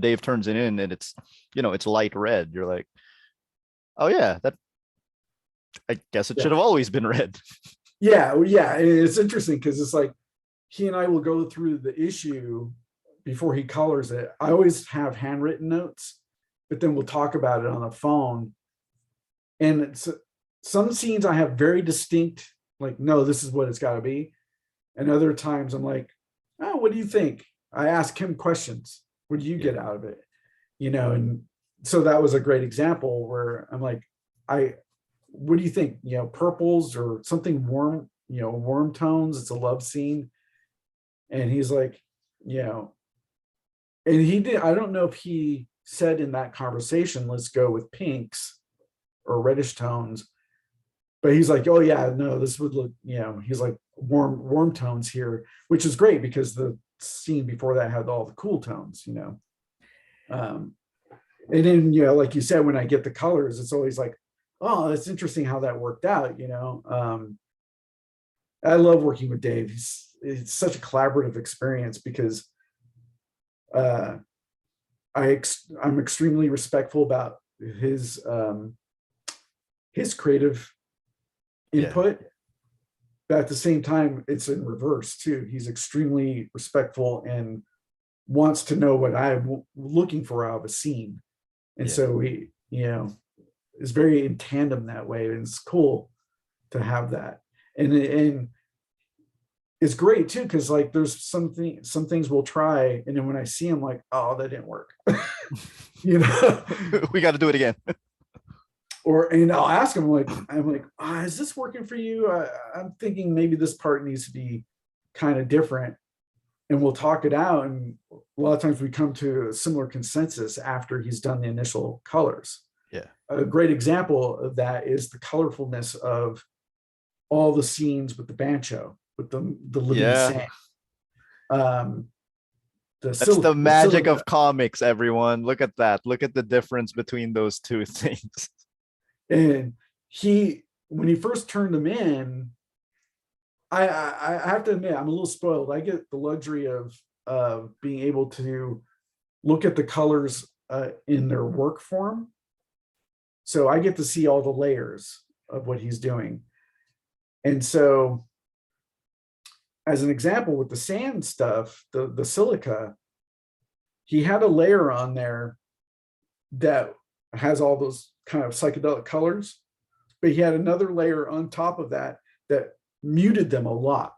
Dave turns it in and it's, it's light red, you're like, oh yeah, that I guess it should have always been red. Yeah. And it's interesting because it's like he and I will go through the issue before he colors it. I always have handwritten notes, but then we'll talk about it on the phone. And it's some scenes I have very distinct, like, no, this is what it's got to be. And other times I'm like, oh, what do you think? I ask him questions. What do you get out of it? And so that was a great example where I'm like, what do you think? Purples or something warm, warm tones. It's a love scene. And he's like, and he did, I don't know if he said in that conversation, let's go with pinks or reddish tones. But he's like, oh yeah, no, this would look, he's like warm tones here, which is great because the scene before that had all the cool tones, and then, like you said, when I get the colors, it's always like, oh, it's interesting how that worked out. I love working with Dave. It's such a collaborative experience because I'm extremely respectful about his creative input, but at the same time, it's in reverse too. He's extremely respectful and wants to know what I'm looking for out of a scene, and so he, is very in tandem that way, and it's cool to have that. And it's great too because like there's some things we'll try, and then when I see him, like, oh, that didn't work, we got to do it again. And I'll ask him, I'm like, is this working for you? I'm thinking maybe this part needs to be kind of different, and we'll talk it out. And a lot of times we come to a similar consensus after he's done the initial colors. Yeah. A great example of that is the colorfulness of all the scenes with the bancho, with the living sand. That's the magic of comics, everyone. Look at that. Look at the difference between those two things. And when he first turned them in, I have to admit, I'm a little spoiled. I get the luxury of being able to look at the colors in their work form. So I get to see all the layers of what he's doing. And so as an example with the sand stuff, the silica, he had a layer on there that has all those kind of psychedelic colors, but he had another layer on top of that muted them a lot.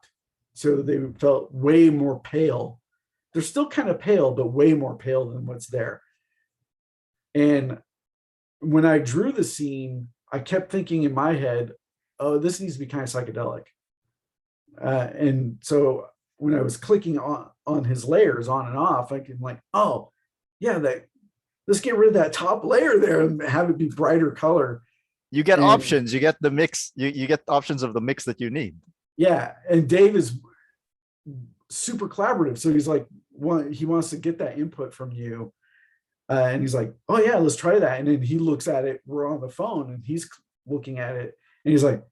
So they felt way more pale. They're still kind of pale, but way more pale than what's there. And when I drew the scene, I kept thinking in my head, oh, this needs to be kind of psychedelic. And so when I was clicking on his layers on and off, I can like, oh yeah, let's get rid of that top layer there and have it be brighter color. You get options, you get the mix, you get options of the mix that you need. Yeah. And Dave is super collaborative. So he's like, he wants to get that input from you. And he's like, oh yeah, let's try that. And then he looks at it. We're on the phone and he's looking at it. And he's like,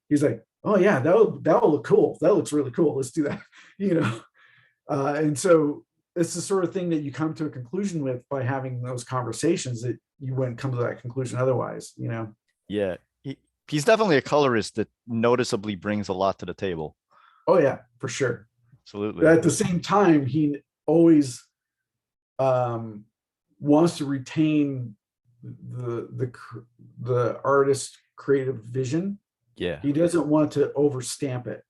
oh yeah, that'll look cool. That looks really cool. Let's do that. You know? And so it's the sort of thing that you come to a conclusion with by having those conversations that you wouldn't come to that conclusion otherwise, you know? Yeah. He's definitely a colorist that noticeably brings a lot to the table. Oh yeah, for sure. Absolutely. But at the same time, he always wants to retain the artist's creative vision. Yeah. He doesn't want to overstamp it.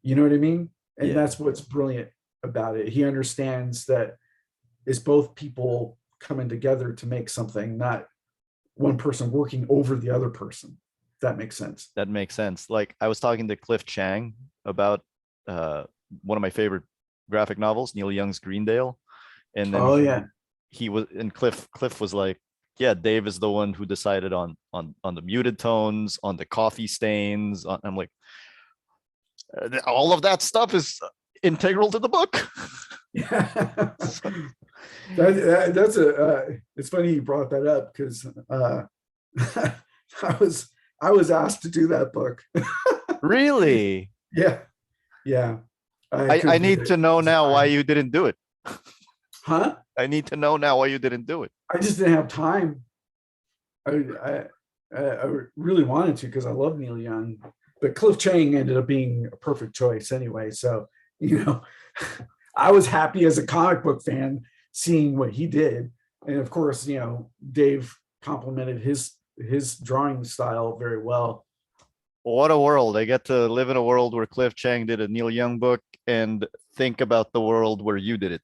You know what I mean? And Yeah. that's what's brilliant about it. He understands that it's both people coming together to make something, not one person working over the other person. If that makes sense. That makes sense. Like I was talking to Cliff Chang about one of my favorite graphic novels, Neil Young's Greendale. And then Cliff was like, yeah, Dave is the one who decided on the muted tones, on the coffee stains. I'm like, all of that stuff is integral to the book. Yeah. It's funny you brought that up because I was asked to do that book. Really? Yeah. I need to know now why you didn't do it. Huh? I need to know now why you didn't do it. I just didn't have time. I really wanted to because I love Neil Young, but Cliff Chang ended up being a perfect choice anyway. So, you know, I was happy as a comic book fan seeing what he did. And of course, you know, Dave complimented his drawing style very well. What a world. I get to live in a world where Cliff Chang did a Neil Young book and think about the world where you did it.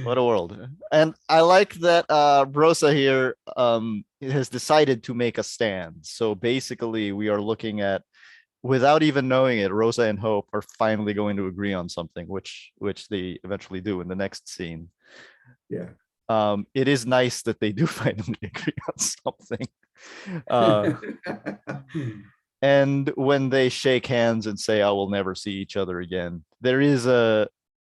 What a world. And I like that Rosa here has decided to make a stand. So basically we are looking at, without even knowing it, Rosa and Hope are finally going to agree on something, which they eventually do in the next scene. Yeah. It is nice that they do finally agree on something. And when they shake hands and say, I will never see each other again, there is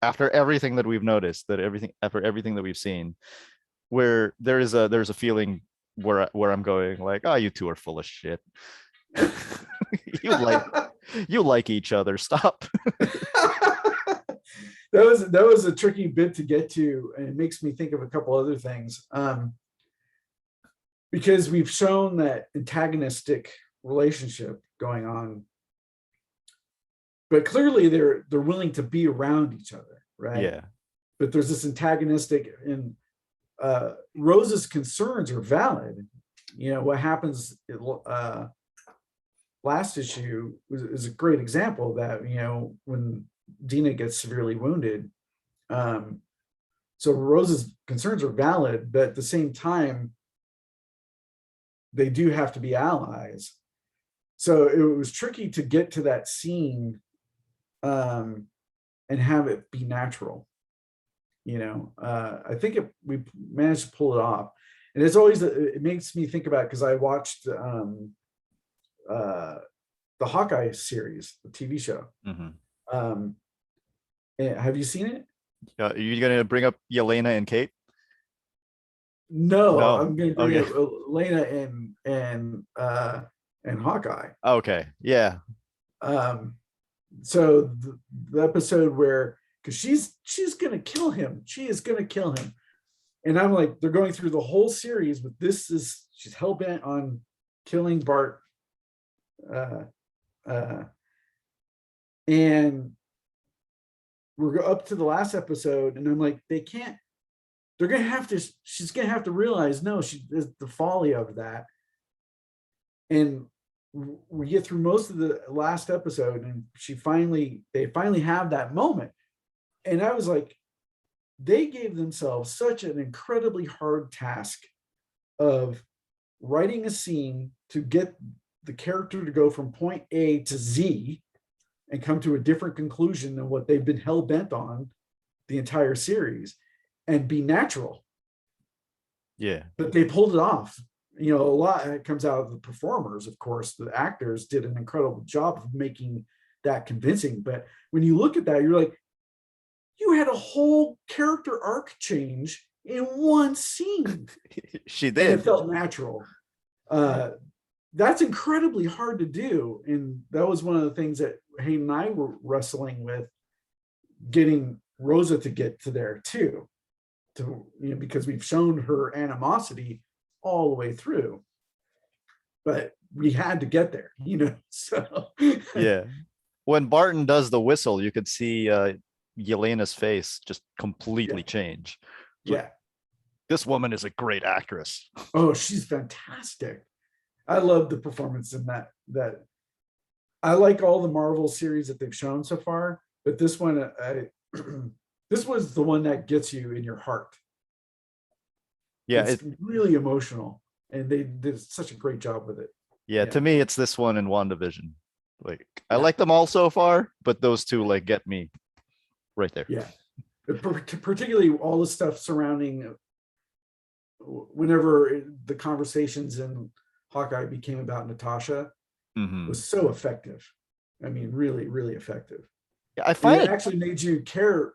after everything that we've noticed, after everything that we've seen, where there's a feeling where I'm going like, oh, you two are full of shit. you like each other. Stop. That was a tricky bit to get to, and it makes me think of a couple other things. Because we've shown that antagonistic relationship going on, but clearly they're willing to be around each other, right? Yeah. But there's this antagonistic, and Rose's concerns are valid. You know what happens last issue is a great example of that. You know, when Dina gets severely wounded, so Rose's concerns are valid, but at the same time they do have to be allies. So it was tricky to get to that scene and have it be natural. You know, I think we managed to pull it off. And it's always, it makes me think about, because I watched the Hawkeye series, the TV show. Mm-hmm. Have you seen it? Are you going to bring up Yelena and Kate? No, No. I'm going to bring up Elena and Hawkeye. Okay, yeah. So the episode where, because she's gonna kill him, she is gonna kill him, and I'm like, they're going through the whole series, but she's hell bent on killing Bart, and we're up to the last episode, and I'm like, she's gonna have to realize, no, the folly of that. And we get through most of the last episode, and they finally have that moment. And I was like, they gave themselves such an incredibly hard task of writing a scene to get the character to go from point A to Z and come to a different conclusion than what they've been hell bent on the entire series, and be natural. Yeah. But they pulled it off. You know, a lot comes out of the performers, of course. The actors did an incredible job of making that convincing. But when you look at that, you're like, you had a whole character arc change in one scene. She And it did. felt natural. That's incredibly hard to do. And that was one of the things that Hayden and I were wrestling with, getting Rosa to get to there too. Because we've shown her animosity all the way through. But we had to get there, so. Yeah. When Barton does the whistle, you could see Yelena's face just completely change. Yeah. This woman is a great actress. Oh, she's fantastic. I love the performance in that. I like all the Marvel series that they've shown so far, but this one, this was the one that gets you in your heart. Yeah, it's really emotional, and they did such a great job with it. Yeah, to me, it's this one and WandaVision. Like, I like them all so far, but those two like get me right there. Yeah, particularly all the stuff surrounding whenever the conversations in Hawkeye became about Natasha was so effective. I mean, really, really effective. Yeah, I find it actually made you care,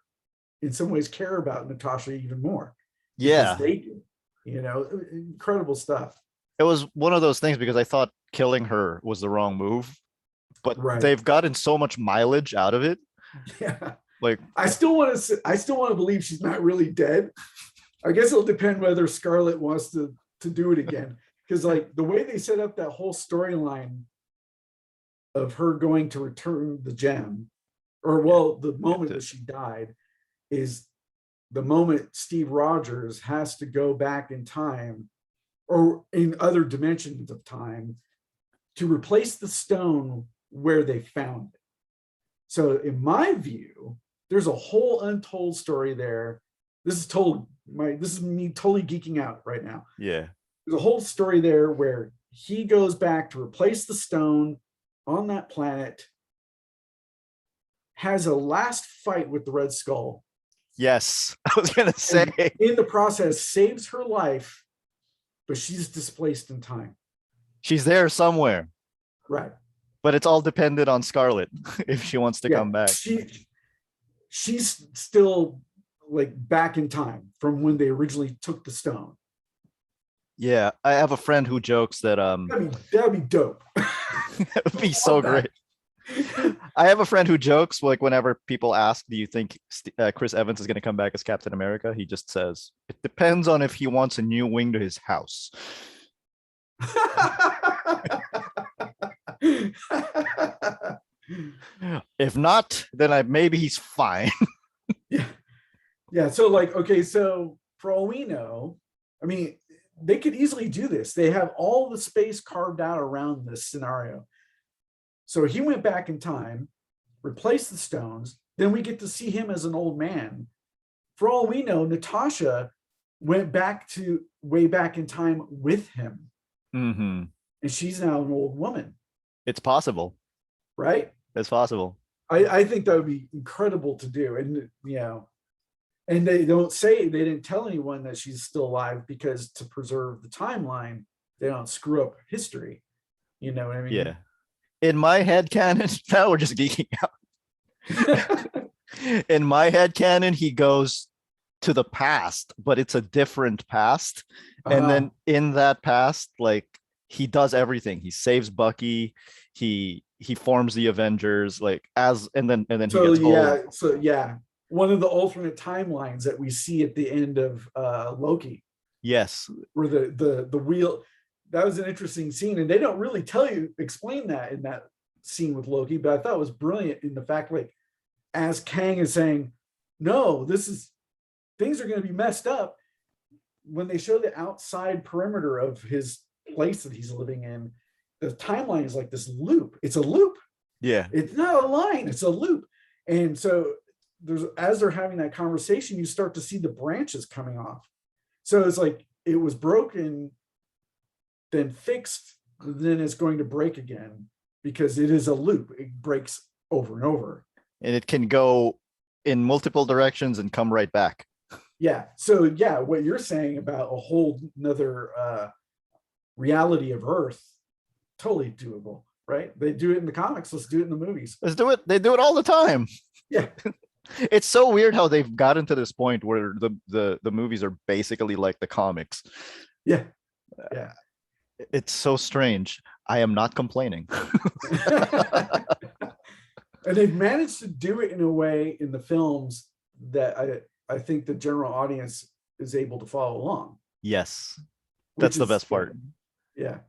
in some ways, care about Natasha even more. Yeah, they did, incredible stuff. It was one of those things because I thought killing her was the wrong move, but they've gotten so much mileage out of it. Yeah, like I still want to believe she's not really dead. I guess it'll depend whether Scarlet wants to do it again, because like the way they set up that whole storyline of her going to return the gem, or the moment that she died, is the moment Steve Rogers has to go back in time, or in other dimensions of time, to replace the stone where they found it. So in my view, there's a whole untold story there. This is me totally geeking out right now. Yeah. There's a whole story there where he goes back to replace the stone on that planet, has a last fight with the Red Skull. Yes, I was gonna say. And in the process, saves her life, but she's displaced in time. She's there somewhere. Right. But it's all dependent on Scarlet if she wants to come back. She's still like back in time from when they originally took the stone. Yeah, I have a friend who jokes that that'd be dope. That would be so great. I have a friend who jokes, like, whenever people ask, do you think Chris Evans is going to come back as Captain America? He just says, it depends on if he wants a new wing to his house. If not, then maybe he's fine. Yeah. So like, okay, so for all we know, I mean, they could easily do this. They have all the space carved out around this scenario. So he went back in time, replaced the stones. Then we get to see him as an old man. For all we know, Natasha went way back in time with him. Mm-hmm. And she's now an old woman. It's possible. Right? It's possible. I think that would be incredible to do. And, and they didn't tell anyone that she's still alive, because to preserve the timeline, they don't screw up history. You know what I mean? Yeah. In my head canon, now we're just geeking out. In my head canon, he goes to the past, but it's a different past. And then in that past, like, he does everything. He saves Bucky. He forms the Avengers, like, and then he gets old. So yeah, one of the alternate timelines that we see at the end of Loki. Yes, where the wheel. That was an interesting scene, and they don't really explain that in that scene with Loki. But I thought it was brilliant in the fact, like, as Kang is saying, "No, things are going to be messed up." When they show the outside perimeter of his place that he's living in, the timeline is like this loop. It's a loop. Yeah, it's not a line. It's a loop. And so as they're having that conversation, you start to see the branches coming off. So it's like it was broken, then fixed, then it's going to break again, because it is a loop. It breaks over and over. And it can go in multiple directions and come right back. Yeah. So yeah, what you're saying about a whole nother reality of Earth, totally doable. right? They do it in the comics. Let's do it in the movies. Let's do it. They do it all the time. Yeah. It's so weird how they've gotten to this point where the movies are basically like the comics. Yeah. Yeah. It's so strange. I am not complaining. And they've managed to do it in a way in the films that I think the general audience is able to follow along. Yes. That's the best part. Yeah.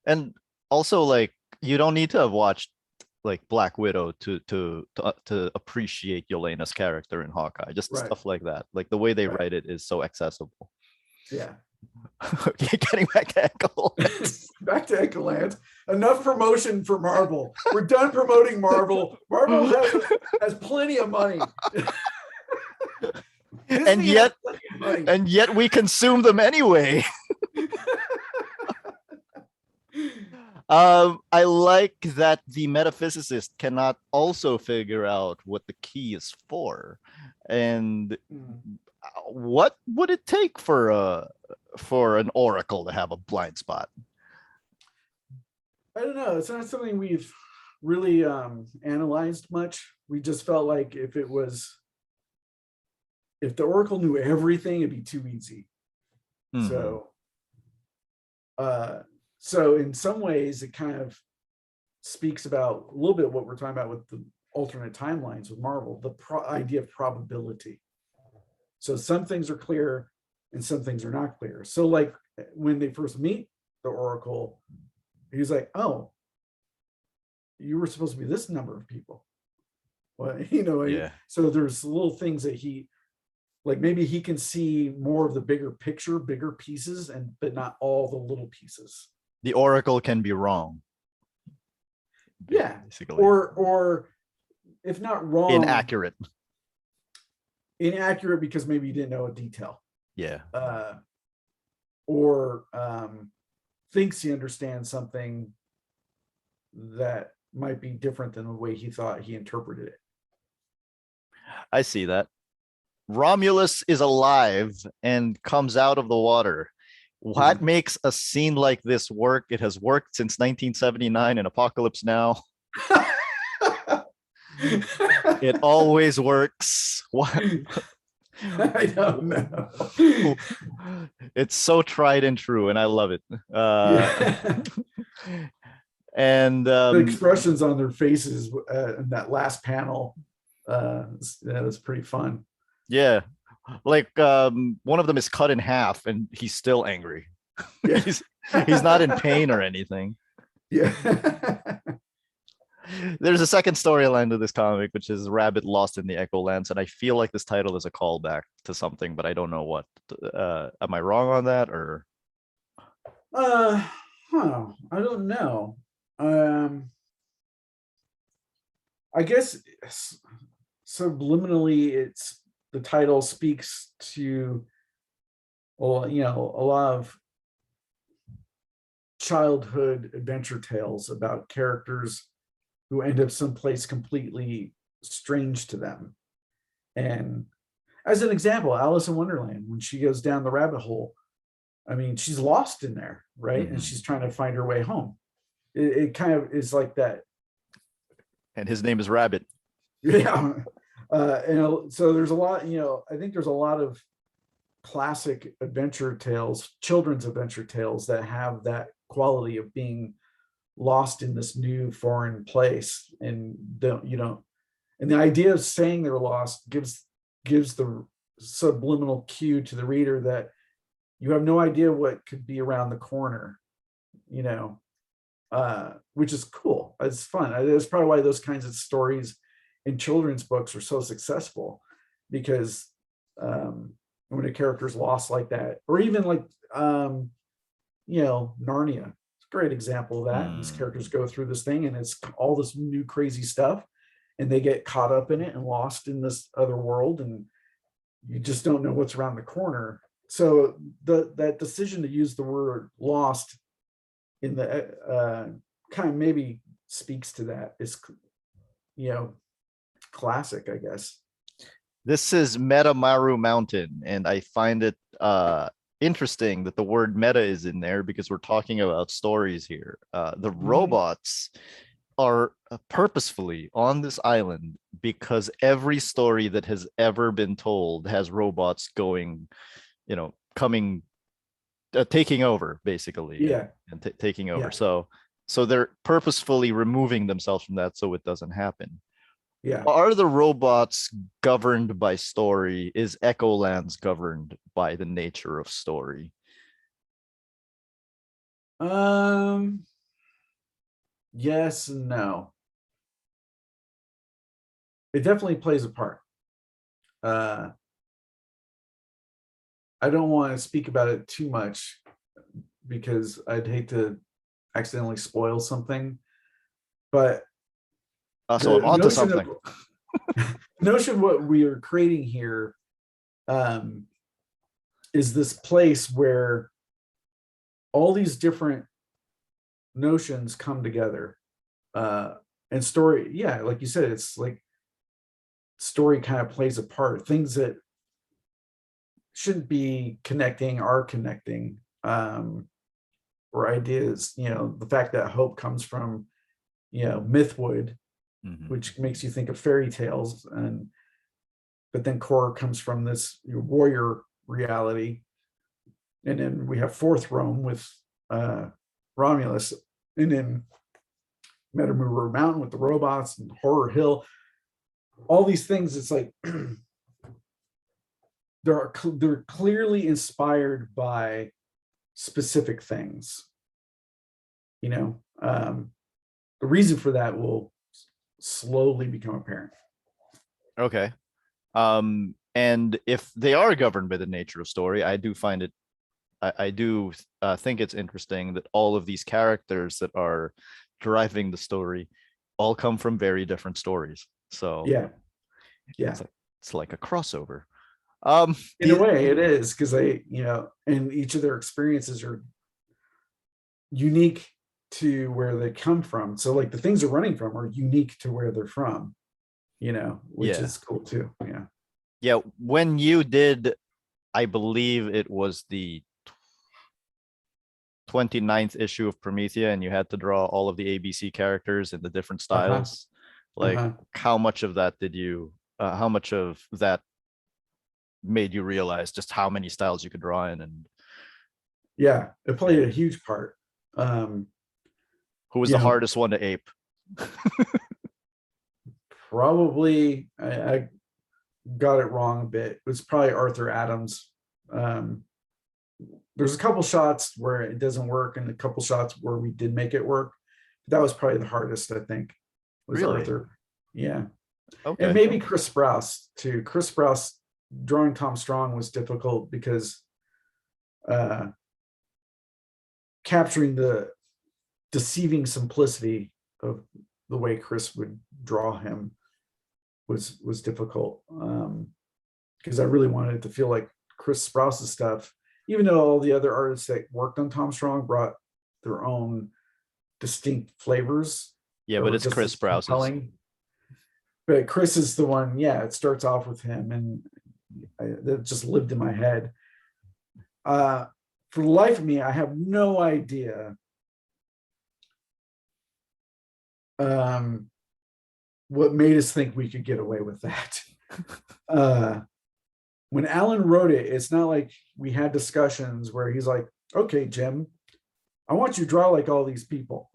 And also, like, you don't need to have watched like Black Widow to appreciate Yelena's character in Hawkeye. Just Right. stuff like that. Like the way they Right. write it is so accessible. Yeah. Getting back to Echolands. Back to Echolands. Enough promotion for Marvel. We're done promoting Marvel. Marvel has plenty of money. and yet we consume them anyway. I like that the metaphysicist cannot also figure out what the key is for, and what would it take for an oracle to have a blind spot? I don't know. It's not something we've really analyzed much. We just felt like if the oracle knew everything, it'd be too easy. Mhm. So in some ways, it kind of speaks about a little bit what we're talking about with the alternate timelines with Marvel, the idea of probability. So some things are clear and some things are not clear. So like when they first meet the Oracle, he's like, oh, you were supposed to be this number of people. Well, Yeah. So there's little things that like maybe he can see more of the bigger picture, bigger pieces, but not all the little pieces. The oracle can be wrong. Yeah. Basically. Or if not wrong, inaccurate because maybe you didn't know a detail. Yeah. Or thinks he understands something that might be different than the way he thought he interpreted it. I see that. Romulus is alive and comes out of the water. What makes a scene like this work? It has worked since 1979 in Apocalypse Now. It always works. What? I don't know. It's so tried and true, and I love it. And the expressions on their faces in that last panel, that was pretty fun. Yeah, like one of them is cut in half, and he's still angry. Yeah. he's not in pain or anything. Yeah. There's a second storyline to this comic, which is Rabbit Lost in the Echolands, and I feel like this title is a callback to something, but I don't know what. Am I wrong on that, or? I don't know. I guess subliminally, it's the title speaks to, well, a lot of childhood adventure tales about characters who end up someplace completely strange to them. And as an example, Alice in Wonderland, when she goes down the rabbit hole, I mean, she's lost in there, right? Mm-hmm. And she's trying to find her way home. It kind of is like that. And his name is Rabbit. Yeah. And so there's a lot, I think there's a lot of classic adventure tales, children's adventure tales that have that quality of being lost in this new foreign place, and and the idea of saying they're lost gives the subliminal cue to the reader that you have no idea what could be around the corner, which is cool. It's fun. That's probably why those kinds of stories in children's books are so successful, because when a character's lost like that, or even like Narnia, it's a great example of that. These characters go through this thing and it's all this new crazy stuff, and they get caught up in it and lost in this other world, and you just don't know what's around the corner. So that decision to use the word lost in the kind of maybe speaks to that. It's classic, I guess. This is Metamaru Mountain, and I find it interesting that the word meta is in there because we're talking about stories here. The robots are purposefully on this island because every story that has ever been told has robots going, coming, taking over basically, Yeah, and taking over. yeah, So they're purposefully removing themselves from that so it doesn't happen. yeah. Are the robots governed by story? Is Echolands governed by the nature of story? Um, yes and no. It definitely plays a part. Uh, I don't want to speak about it too much because I'd hate to accidentally spoil something. But So I'm the onto notion of something. notion of what we are creating here um, is this place where all these different notions come together. And story, yeah, like you said, it's like story kind of plays a part. Things that shouldn't be connecting are connecting. Or ideas, the fact that hope comes from, mythwood, which makes you think of fairy tales, but then core comes from this warrior reality. And then we have fourth Rome with Romulus, and then Metamover Mountain with the robots and Horror Hill. All these things, it's like they're clearly inspired by specific things. The reason for that will slowly become apparent. Okay. And if they are governed by the nature of story, I do find it, I do think it's interesting that all of these characters that are driving the story all come from very different stories. So Yeah, yeah. it's like a crossover. In a way, it is, because and each of their experiences are unique to where they come from. So like the things they're running from are unique to where they're from, which Yeah. is cool too. Yeah. Yeah. When you did, I believe it was the 29th issue of Promethea, and you had to draw all of the ABC characters in the different Uh-huh. styles. Like, Uh-huh. how much of that how much of that made you realize just how many styles you could draw in? And Yeah, it played a huge part. who was the hardest one to ape? Probably, I got it wrong a bit. It was probably Arthur Adams. There's a couple shots where it doesn't work and a couple shots where we did make it work. That was probably the hardest, I think, was Really? Arthur. Yeah. Okay. And maybe Chris Sprouse too. Chris Sprouse drawing Tom Strong was difficult because capturing the deceiving simplicity of the way Chris would draw him was difficult, because I really wanted it to feel like Chris Sprouse's stuff, even though all the other artists that worked on Tom Strong brought their own distinct flavors. Yeah, but it's Chris Sprouse's. But Chris is the one, yeah, it starts off with him, and that just lived in my head. For the life of me, I have no idea what made us think we could get away with that. When Alan wrote it, it's not like we had discussions where he's like, okay, Jim, I want you to draw like all these people.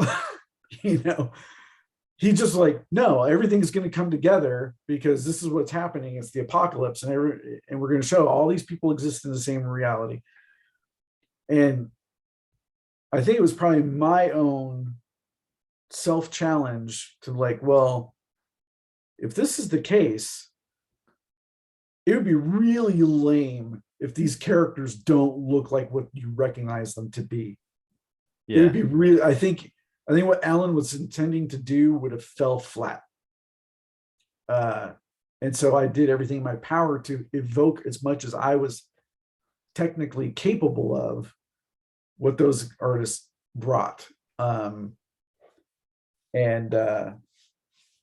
He just like, no, everything's going to come together because this is what's happening. It's the apocalypse, and we're going to show all these people exist in the same reality. And I think it was probably my own self-challenge to like, well, if this is the case, it would be really lame if these characters don't look like what you recognize them to be. Yeah. It would be really, I think what Alan was intending to do would have fell flat. And so I did everything in my power to evoke as much as I was technically capable of what those artists brought. And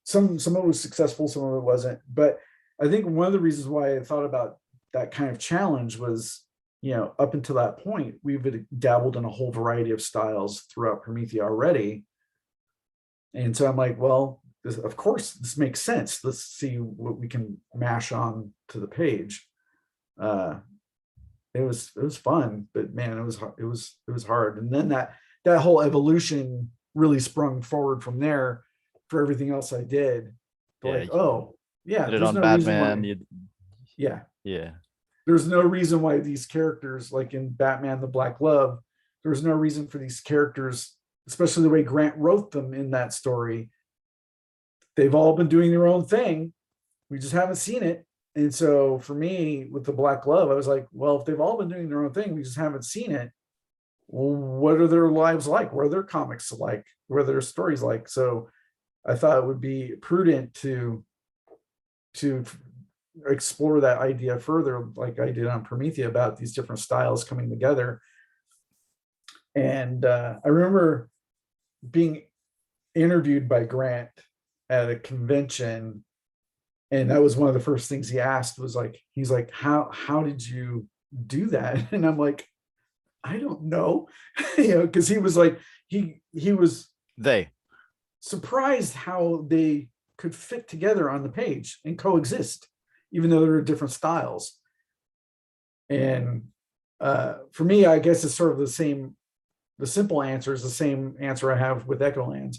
some of it was successful, some of it wasn't. But I think one of the reasons why I thought about that kind of challenge was up until that point, we've dabbled in a whole variety of styles throughout Promethea already. And so I'm like, well, of course, this makes sense. Let's see what we can mash on to the page. It was fun, but man, it was hard. And then that whole evolution really sprung forward from there for everything else I did. Yeah, Like, oh yeah, did it there's on no reason Batman. why. Yeah, Yeah. there's no reason why these characters, like in Batman the Black Glove, there's no reason for these characters, especially the way Grant wrote them in that story. They've all been doing their own thing. We just haven't seen it. And so for me, with the Black Glove, I was like, well, if they've all been doing their own thing, we just haven't seen it. Well, what are their lives like? What are their comics like? What are their stories like? So I thought it would be prudent to explore that idea further, like I did on Promethea, about these different styles coming together. And I remember being interviewed by Grant at a convention, and that was one of the first things he asked, was like, he's like, how did you do that? And I'm like, I don't know. Because he was like, he was surprised how they could fit together on the page and coexist, even though there are different styles. And for me, I guess it's sort of the simple answer is the same answer I have with Echolands.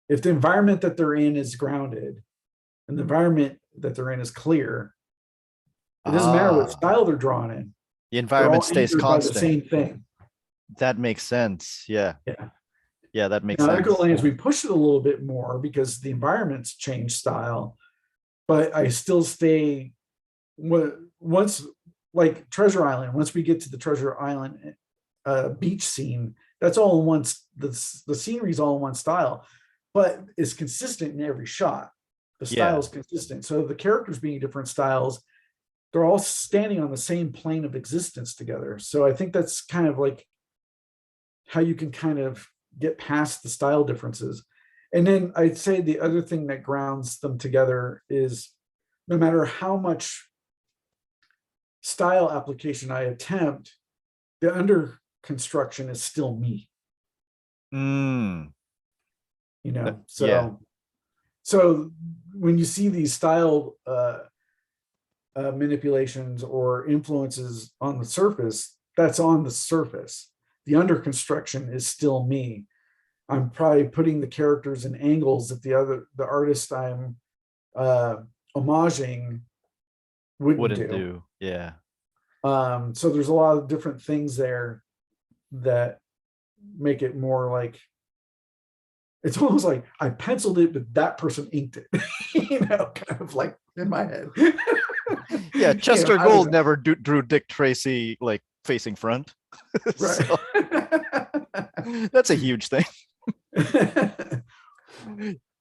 If the environment that they're in is grounded and the environment that they're in is clear, it doesn't matter what style they're drawn in. The environment stays constant. By the same thing. That makes sense. Yeah. Yeah, that makes sense. Echolands, we push it a little bit more because the environments change style, but I still stay once, like Treasure Island, once we get to the Treasure Island beach scene, that's all in one, the scenery is all in one style, but it's consistent in every shot. The style is consistent. So the characters being different styles, they're all standing on the same plane of existence together. So I think that's kind of like how you can kind of get past the style differences. And then I'd say the other thing that grounds them together is no matter how much style application I attempt, the under construction is still me. So when you see these style manipulations or influences on the surface, that's on the surface. The under construction is still me. I'm probably putting the characters in angles that the artist I'm homaging wouldn't do. Yeah. So there's a lot of different things there that make it more like, it's almost like I penciled it, but that person inked it, kind of like in my head. Yeah, Chester Gould never drew Dick Tracy like facing front. Right. That's a huge thing.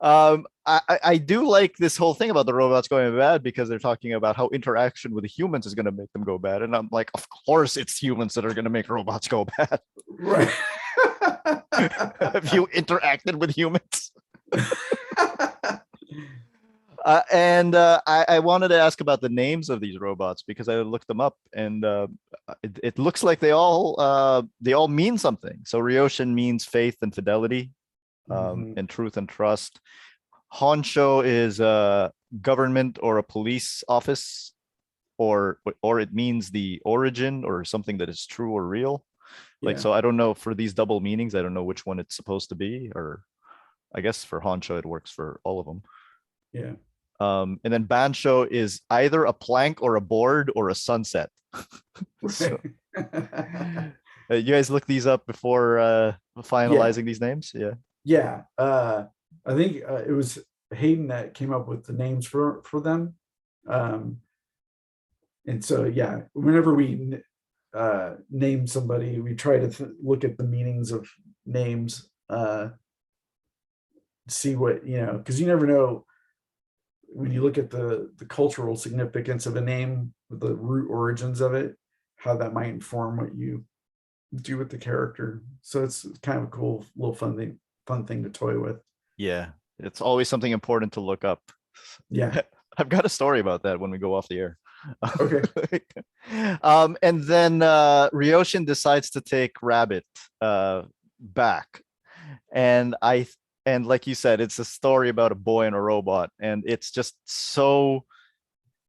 I do like this whole thing about the robots going bad because they're talking about how interaction with humans is going to make them go bad, and I'm like, of course it's humans that are going to make robots go bad. Right. Have you interacted with humans? I wanted to ask about the names of these robots because I looked them up, and it looks like they all mean something. So Ryoshin means faith and fidelity, and truth and trust. Honsho is a government or a police office, or it means the origin or something that is true or real. Like, so I don't know, for these double meanings, I don't know which one it's supposed to be, or I guess for Honsho it works for all of them. Yeah. And then Bansho is either a plank or a board or a sunset. So, you guys look these up before finalizing these names? Yeah. I think it was Hayden that came up with the names for them. And so, whenever we name somebody, we try to look at the meanings of names, see what, because you never know when you look at the cultural significance of a name, the root origins of it, how that might inform what you do with the character. So it's kind of a cool little fun thing to toy with. Yeah, it's always something important to look up. Yeah. I've got a story about that when we go off the air. Okay. And then Ryoshin decides to take Rabbit back. And and like you said, it's a story about a boy and a robot, and it's just so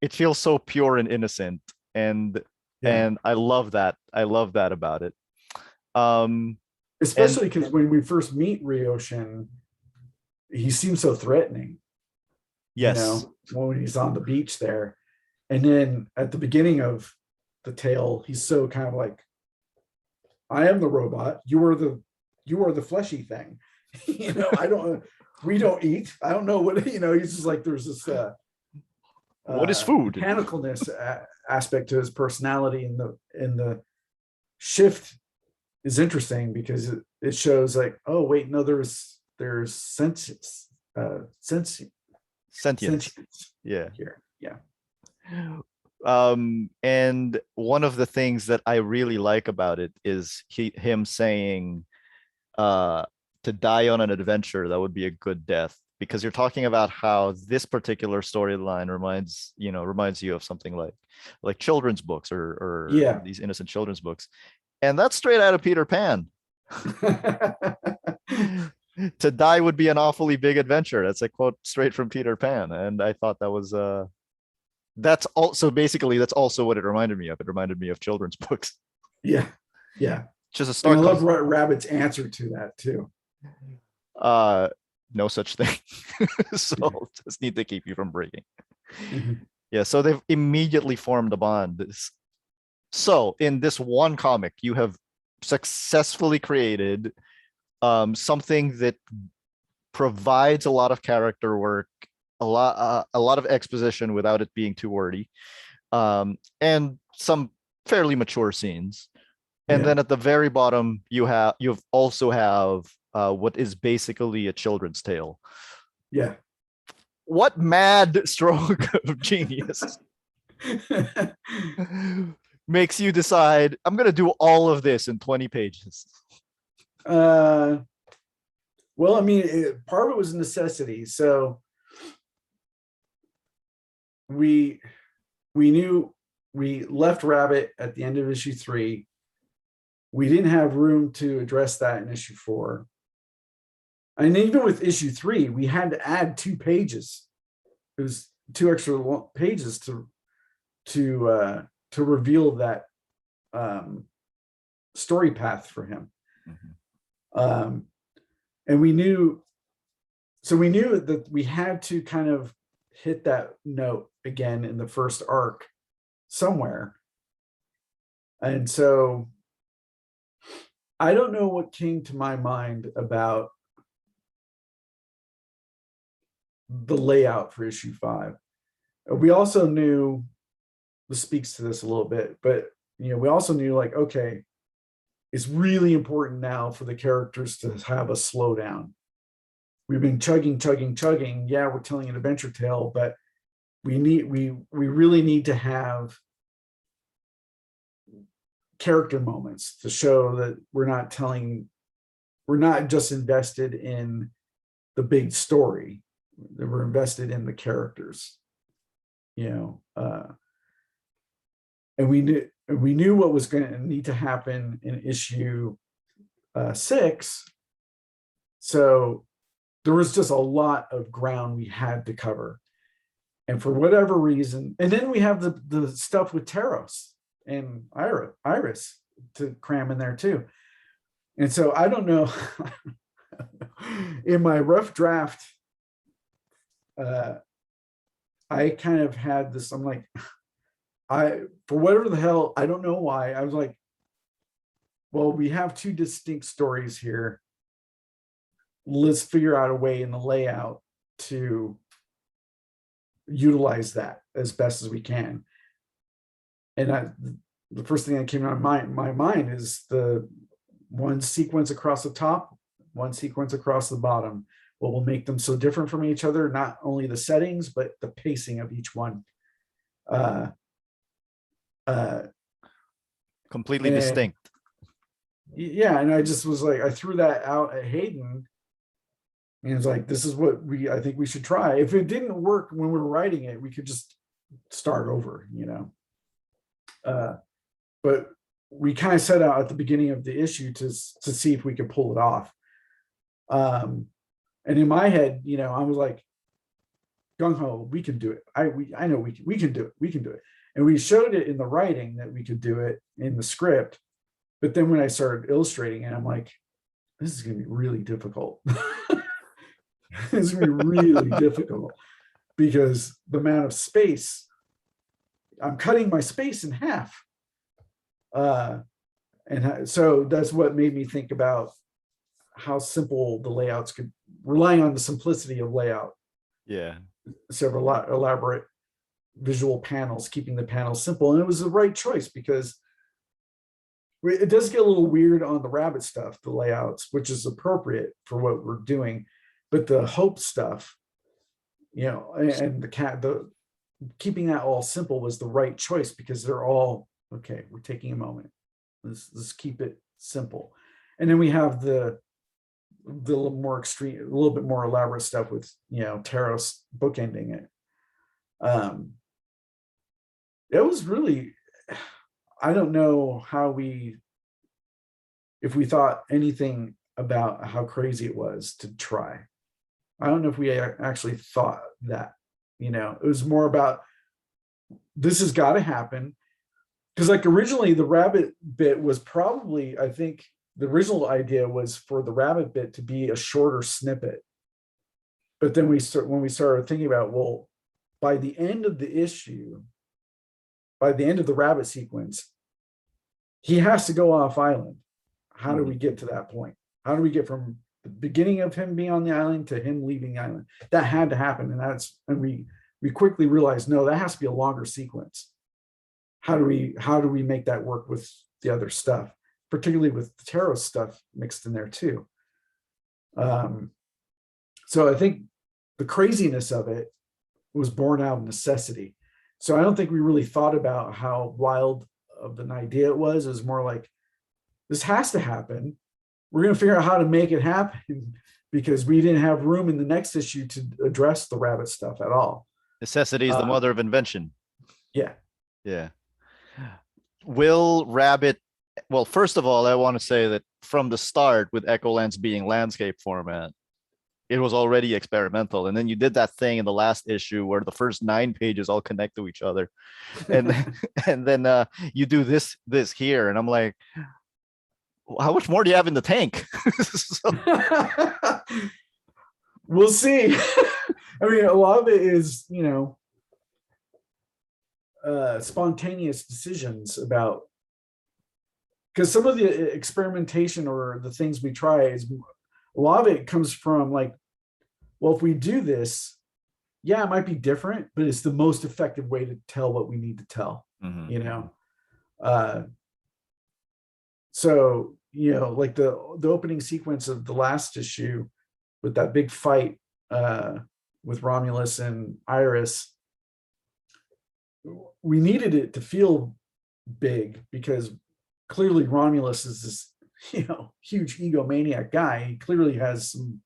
it feels so pure and innocent. And Yeah. I love that. I love that about it. Um and Especially because when we first meet Ryoshin, he seems so threatening, yes, when he's on the beach there. And then at the beginning of the tale, he's so kind of like, I am the robot. You are the fleshy thing. I don't we don't eat. I don't know what, he's just like, there's this what is food? mechanicalness aspect to his personality, and the shift is interesting because it shows like, oh wait, no, there's sentience Sentience. Yeah. here. Yeah. And one of the things that I really like about it is him saying to die on an adventure that would be a good death, because you're talking about how this particular storyline reminds you of something like children's books, or Yeah. these innocent children's books, and that's straight out of Peter Pan. To die would be an awfully big adventure. That's a quote straight from Peter Pan, and I thought that was that's also what it reminded me of. It reminded me of children's books. Yeah. Yeah. Just a And I stark love Rabbit's answer to that too. uh no such thing. So Yeah. just need to keep you from breaking. Mhm. Yeah, so they've immediately formed a bond. So in this one comic, you have successfully created something that provides a lot of character work, a lot of exposition without it being too wordy, and some fairly mature scenes. And Yeah. then at the very bottom, you've also have what is basically a children's tale. Yeah. What mad stroke of genius makes you decide I'm going to do all of this in 20 pages? uh well, I mean, part of it was necessity. So we knew we left Rabbit at the end of issue 3. We didn't have room to address that in issue 4. And even with issue 3, we had to add 2 pages. It was 2 extra pages to reveal that story path for him. Mm-hmm. And we knew that we had to kind of hit that note again in the first arc somewhere. And so I don't know what came to my mind about the layout for issue 5. We also knew, this speaks to this a little bit, but we also knew, like, okay, it's really important now for the characters to have a slowdown. We've been chugging. Yeah, we're telling an adventure tale, but we really need to have character moments to show that we're not just invested in the big story, that we're invested in the characters. And we knew what was going to need to happen in issue 6. So there was just a lot of ground we had to cover. And for whatever reason, and then we have the stuff with Taros and Iris to cram in there too. And so I don't know, in my rough draft, I kind of had this, I'm like, for whatever the hell, I don't know why, I was like, well, we have 2 distinct stories here. Let's figure out a way in the layout to utilize that as best as we can. And the first thing that came to my mind is the one sequence across the top, one sequence across the bottom. What will make them so different from each other? Not only the settings, but the pacing of each one. Completely distinct. Yeah, and I just was like, I threw that out at Hayden, and it's like, this is what I think we should try. If it didn't work when we were writing it, we could just start over, you know. But we kind of set out at the beginning of the issue to see if we could pull it off. And in my head, you know, I was like, gung ho, we can do it. I know we can do it. We can do it. And we showed it in the writing that we could do it in the script. But then when I started illustrating it, I'm like, this is going to be really difficult. It's going to be really difficult because the amount of space, I'm cutting my space in half. And so that's what made me think about how simple the layouts could, relying on the simplicity of layout. Yeah. Several elaborate visual panels, keeping the panels simple. And it was the right choice because it does get a little weird on the rabbit stuff, the layouts, which is appropriate for what we're doing. But the hope stuff, you know, and the keeping that all simple was the right choice because they're all, okay, we're taking a moment. Let's keep it simple. And then we have the more extreme, a little bit more elaborate stuff with, you know, Taros bookending it. It was really, I don't know if we thought anything about how crazy it was to try. I don't know if we actually thought that, you know, it was more about, this has got to happen. Because like originally the rabbit bit was probably, I think the original idea was for the rabbit bit to be a shorter snippet. But then when we started thinking about, well, by the end of the issue, by the end of the rabbit sequence, he has to go off island. How do we get to that point? How do we get from the beginning of him being on the island to him leaving the island? That had to happen. And we quickly realized, no, that has to be a longer sequence. How do we make that work with the other stuff, particularly with the tarot stuff mixed in there too? So I think the craziness of it was born out of necessity. So I don't think we really thought about how wild of an idea it was. It was more like, this has to happen. We're going to figure out how to make it happen because we didn't have room in the next issue to address the rabbit stuff at all. Necessity is the mother of invention. Yeah. Yeah. Will rabbit, well, first of all, I want to say that from the start with Echolands being landscape format, it was already experimental. And then you did that thing in the last issue where the first 9 pages all connect to each other. And and then you do this here. And I'm like, how much more do you have in the tank? So, we'll see. I mean, a lot of it is, you know, spontaneous decisions about, because some of the experimentation or the things we try is, a lot of it comes from like, well, if we do this, yeah, it might be different, but it's the most effective way to tell what we need to tell, you know? So, you know, like the opening sequence of the last issue with that big fight with Romulus and Iris, we needed it to feel big because clearly Romulus is this, you know, huge egomaniac guy. He clearly has some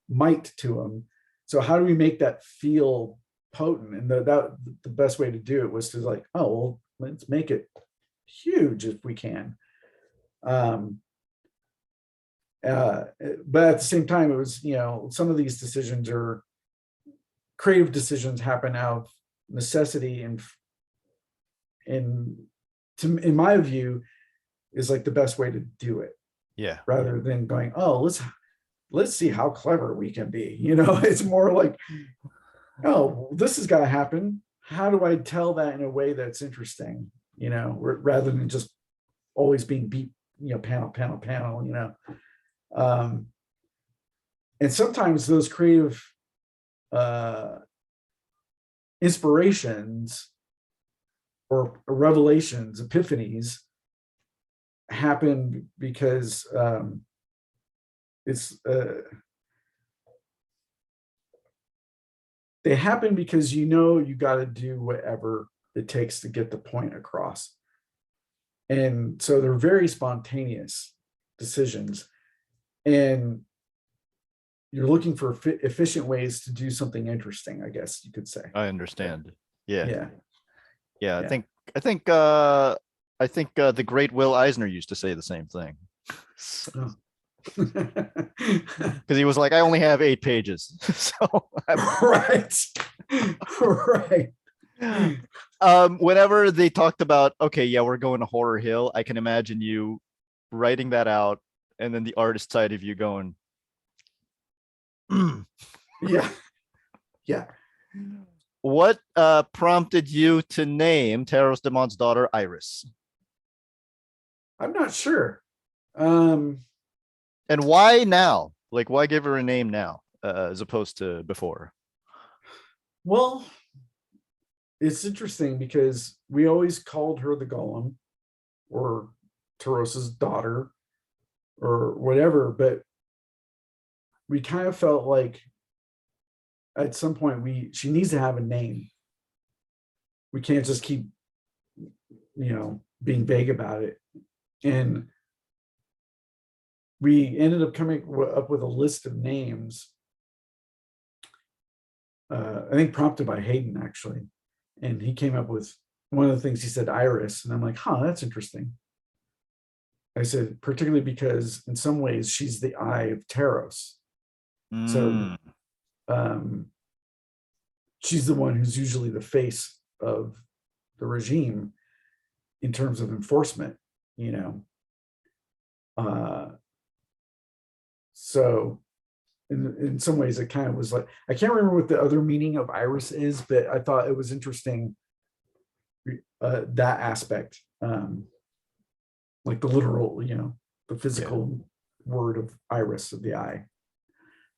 might to him. So how do we make that feel potent? And the best way to do it was to like, oh, well, let's make it huge if we can. But at the same time, it was, you know, some of these decisions are creative decisions happen out of necessity, and in my view is like the best way to do it. Yeah. Rather than going, oh, let's see how clever we can be. You know, it's more like, oh, this has got to happen. How do I tell that in a way that's interesting? You know, rather than just always being beat, you know, panel, you know. And sometimes those creative inspirations or revelations, epiphanies happen because they happen because, you know, you got to do whatever it takes to get the point across. And so they're very spontaneous decisions, and you're looking for efficient ways to do something interesting, I guess you could say. I understand. Yeah. Yeah. Yeah. Yeah. I think the great Will Eisner used to say the same thing. Oh. Because he was like, I only have 8 pages. So Right. Right. whenever they talked about, okay, yeah, we're going to Horror Hill, I can imagine you writing that out and then the artist side of you going, Yeah. Yeah. what prompted you to name Taros Demon's daughter Iris? I'm not sure. Um, And why now? Like, why give her a name now as opposed to before? well, it's interesting because we always called her the Golem or Taros's daughter or whatever, but we kind of felt like at some point she needs to have a name. We can't just keep, being vague about it. And we ended up coming up with a list of names. I think prompted by Hayden actually, and he came up with one of the things he said, Iris, and I'm like, huh, that's interesting. I said, particularly because in some ways she's the eye of Taros. So she's the one who's usually the face of the regime in terms of enforcement, so in some ways it kind of was like, I can't remember what the other meaning of Iris is, but I thought it was interesting, that aspect, like the literal, the physical word of iris of the eye.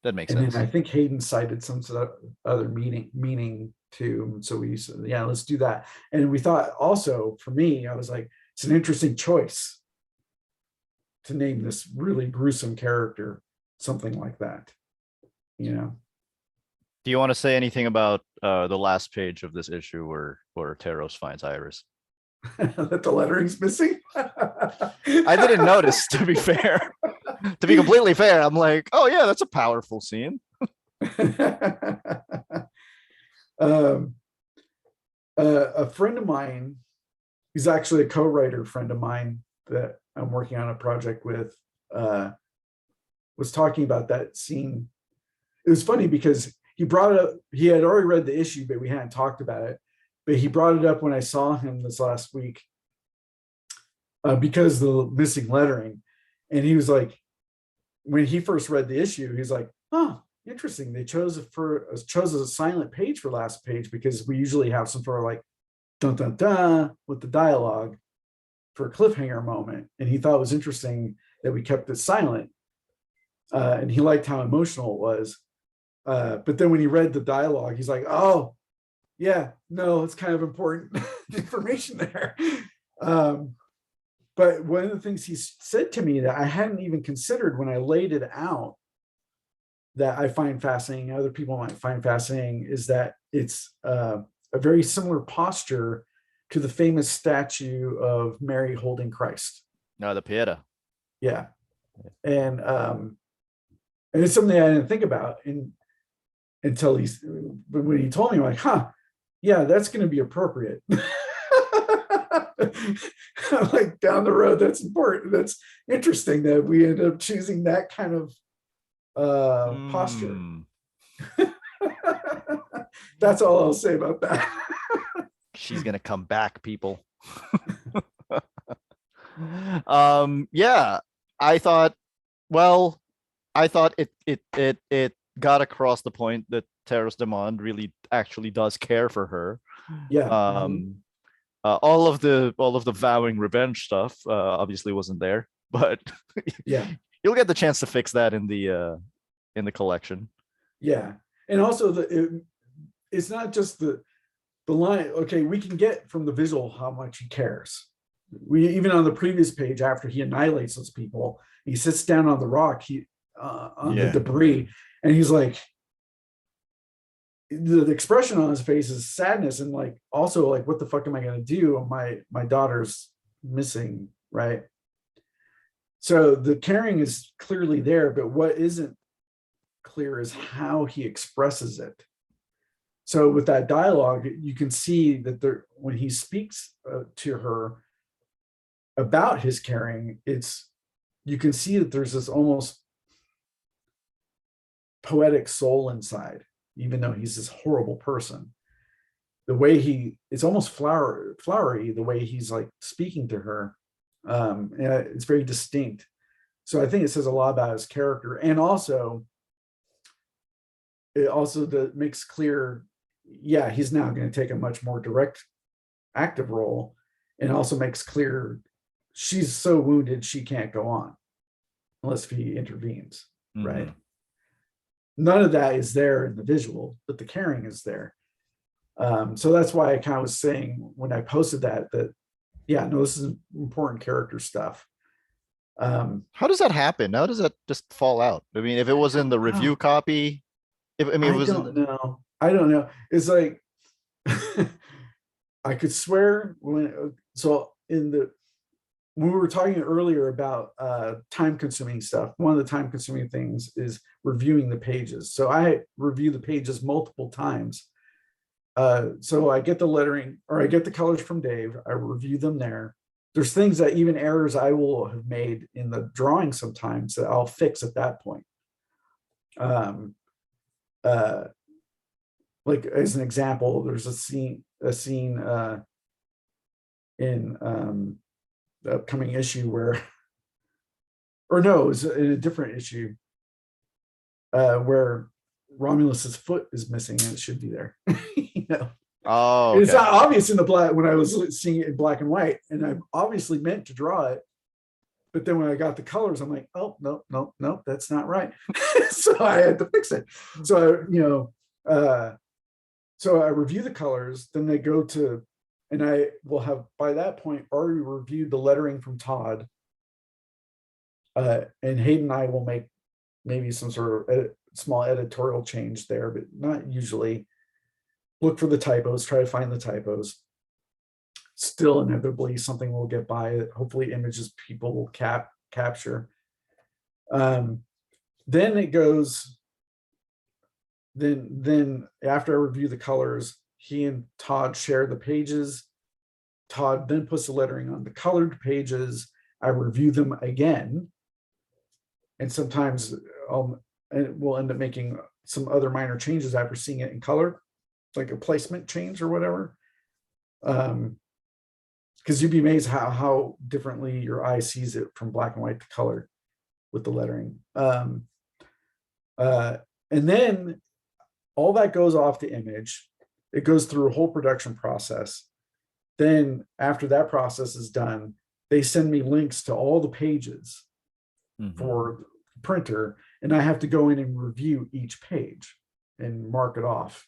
That makes And sense. then I think Hayden cited some sort of other meaning too. So we said, yeah, let's do that. And we thought also, for me, I was like, it's an interesting choice to name this really gruesome character something like that. Do you want to say anything about the last page of this issue where Taros finds Iris? That the lettering's missing? I didn't notice, to be fair. To be completely fair, I'm like, oh yeah, that's a powerful scene. A friend of mine, he's actually a co-writer friend of mine that I'm working on a project with, was talking about that scene. It was funny because he brought it up. He had already read the issue, but we hadn't talked about it. But he brought it up when I saw him this last week, because of the missing lettering. And he was like, when he first read the issue, he's like, oh, interesting. They chose a silent page for last page because we usually have some sort of like dun dun dun with the dialogue for a cliffhanger moment. And he thought it was interesting that we kept it silent. And he liked how emotional it was. But then when he read the dialogue, he's like, oh, yeah, no, it's kind of important information there. But one of the things he said to me that I hadn't even considered when I laid it out, that I find fascinating, other people might find fascinating, is that it's a very similar posture to the famous statue of Mary holding Christ. No, the Pieta. Yeah. And it's something I didn't think about until when he told me, I'm like, huh, yeah, that's going to be appropriate. Like down the road, that's important. That's interesting that we end up choosing that kind of posture. That's all I'll say about that. She's gonna come back, people. Yeah, I thought it got across the point that Taros Demond really actually does care for her. Yeah. All of the vowing revenge stuff obviously wasn't there, but yeah, you'll get the chance to fix that in the collection. Yeah. And also it's not just the line. Okay, we can get from the visual how much he cares. We even on the previous page, after he annihilates those people, he sits down on the rock, on the debris, and he's like, the expression on his face is sadness and like also like, what the fuck am I going to do? My daughter's missing, right? So the caring is clearly there, but what isn't clear is how he expresses it. So with that dialogue, you can see that there, when he speaks to her about his caring, you can see that there's this almost poetic soul inside, even though he's this horrible person. The way it's almost flowery, the way he's like speaking to her. It's very distinct. So I think it says a lot about his character. And also, it also makes clear, yeah, he's now going to take a much more direct, active role, and also makes clear she's so wounded she can't go on unless he intervenes, right? None of that is there in the visual, but the caring is there. So that's why I kind of was saying when I posted that yeah, no, this is important character stuff. How does that happen? How does that just fall out? I mean, if it was in the review copy, if I mean, it was don't know. I don't know. It's like I could swear when we were talking earlier about time-consuming stuff. One of the time-consuming things is reviewing the pages. So I review the pages multiple times. So I get the lettering, or I get the colors from Dave. I review them there. There's things that even errors I will have made in the drawing sometimes that I'll fix at that point. Like as an example, there's a scene in the upcoming issue where, or no, it was in a different issue where Romulus's foot is missing and it should be there. You know, okay. It's not obvious in the black when I was seeing it in black and white, and I obviously meant to draw it. But then when I got the colors, I'm like, oh no, that's not right. So I had to fix it. So so I review the colors, then they go to, and I will have by that point already reviewed the lettering from Todd. And Hayden and I will make maybe some sort of small editorial change there, but not usually. Look for the typos, try to find the typos. Still, inevitably, something will get by it. Hopefully, images people will capture. Then it goes. Then after I review the colors, he and Todd share the pages. Todd then puts the lettering on the colored pages. I review them again, and sometimes we'll end up making some other minor changes after seeing it in color, like a placement change or whatever. Because you'd be amazed how differently your eye sees it from black and white to color with the lettering. And then all that goes off the image. It goes through a whole production process. Then after that process is done, they send me links to all the pages for the printer, and I have to go in and review each page and mark it off.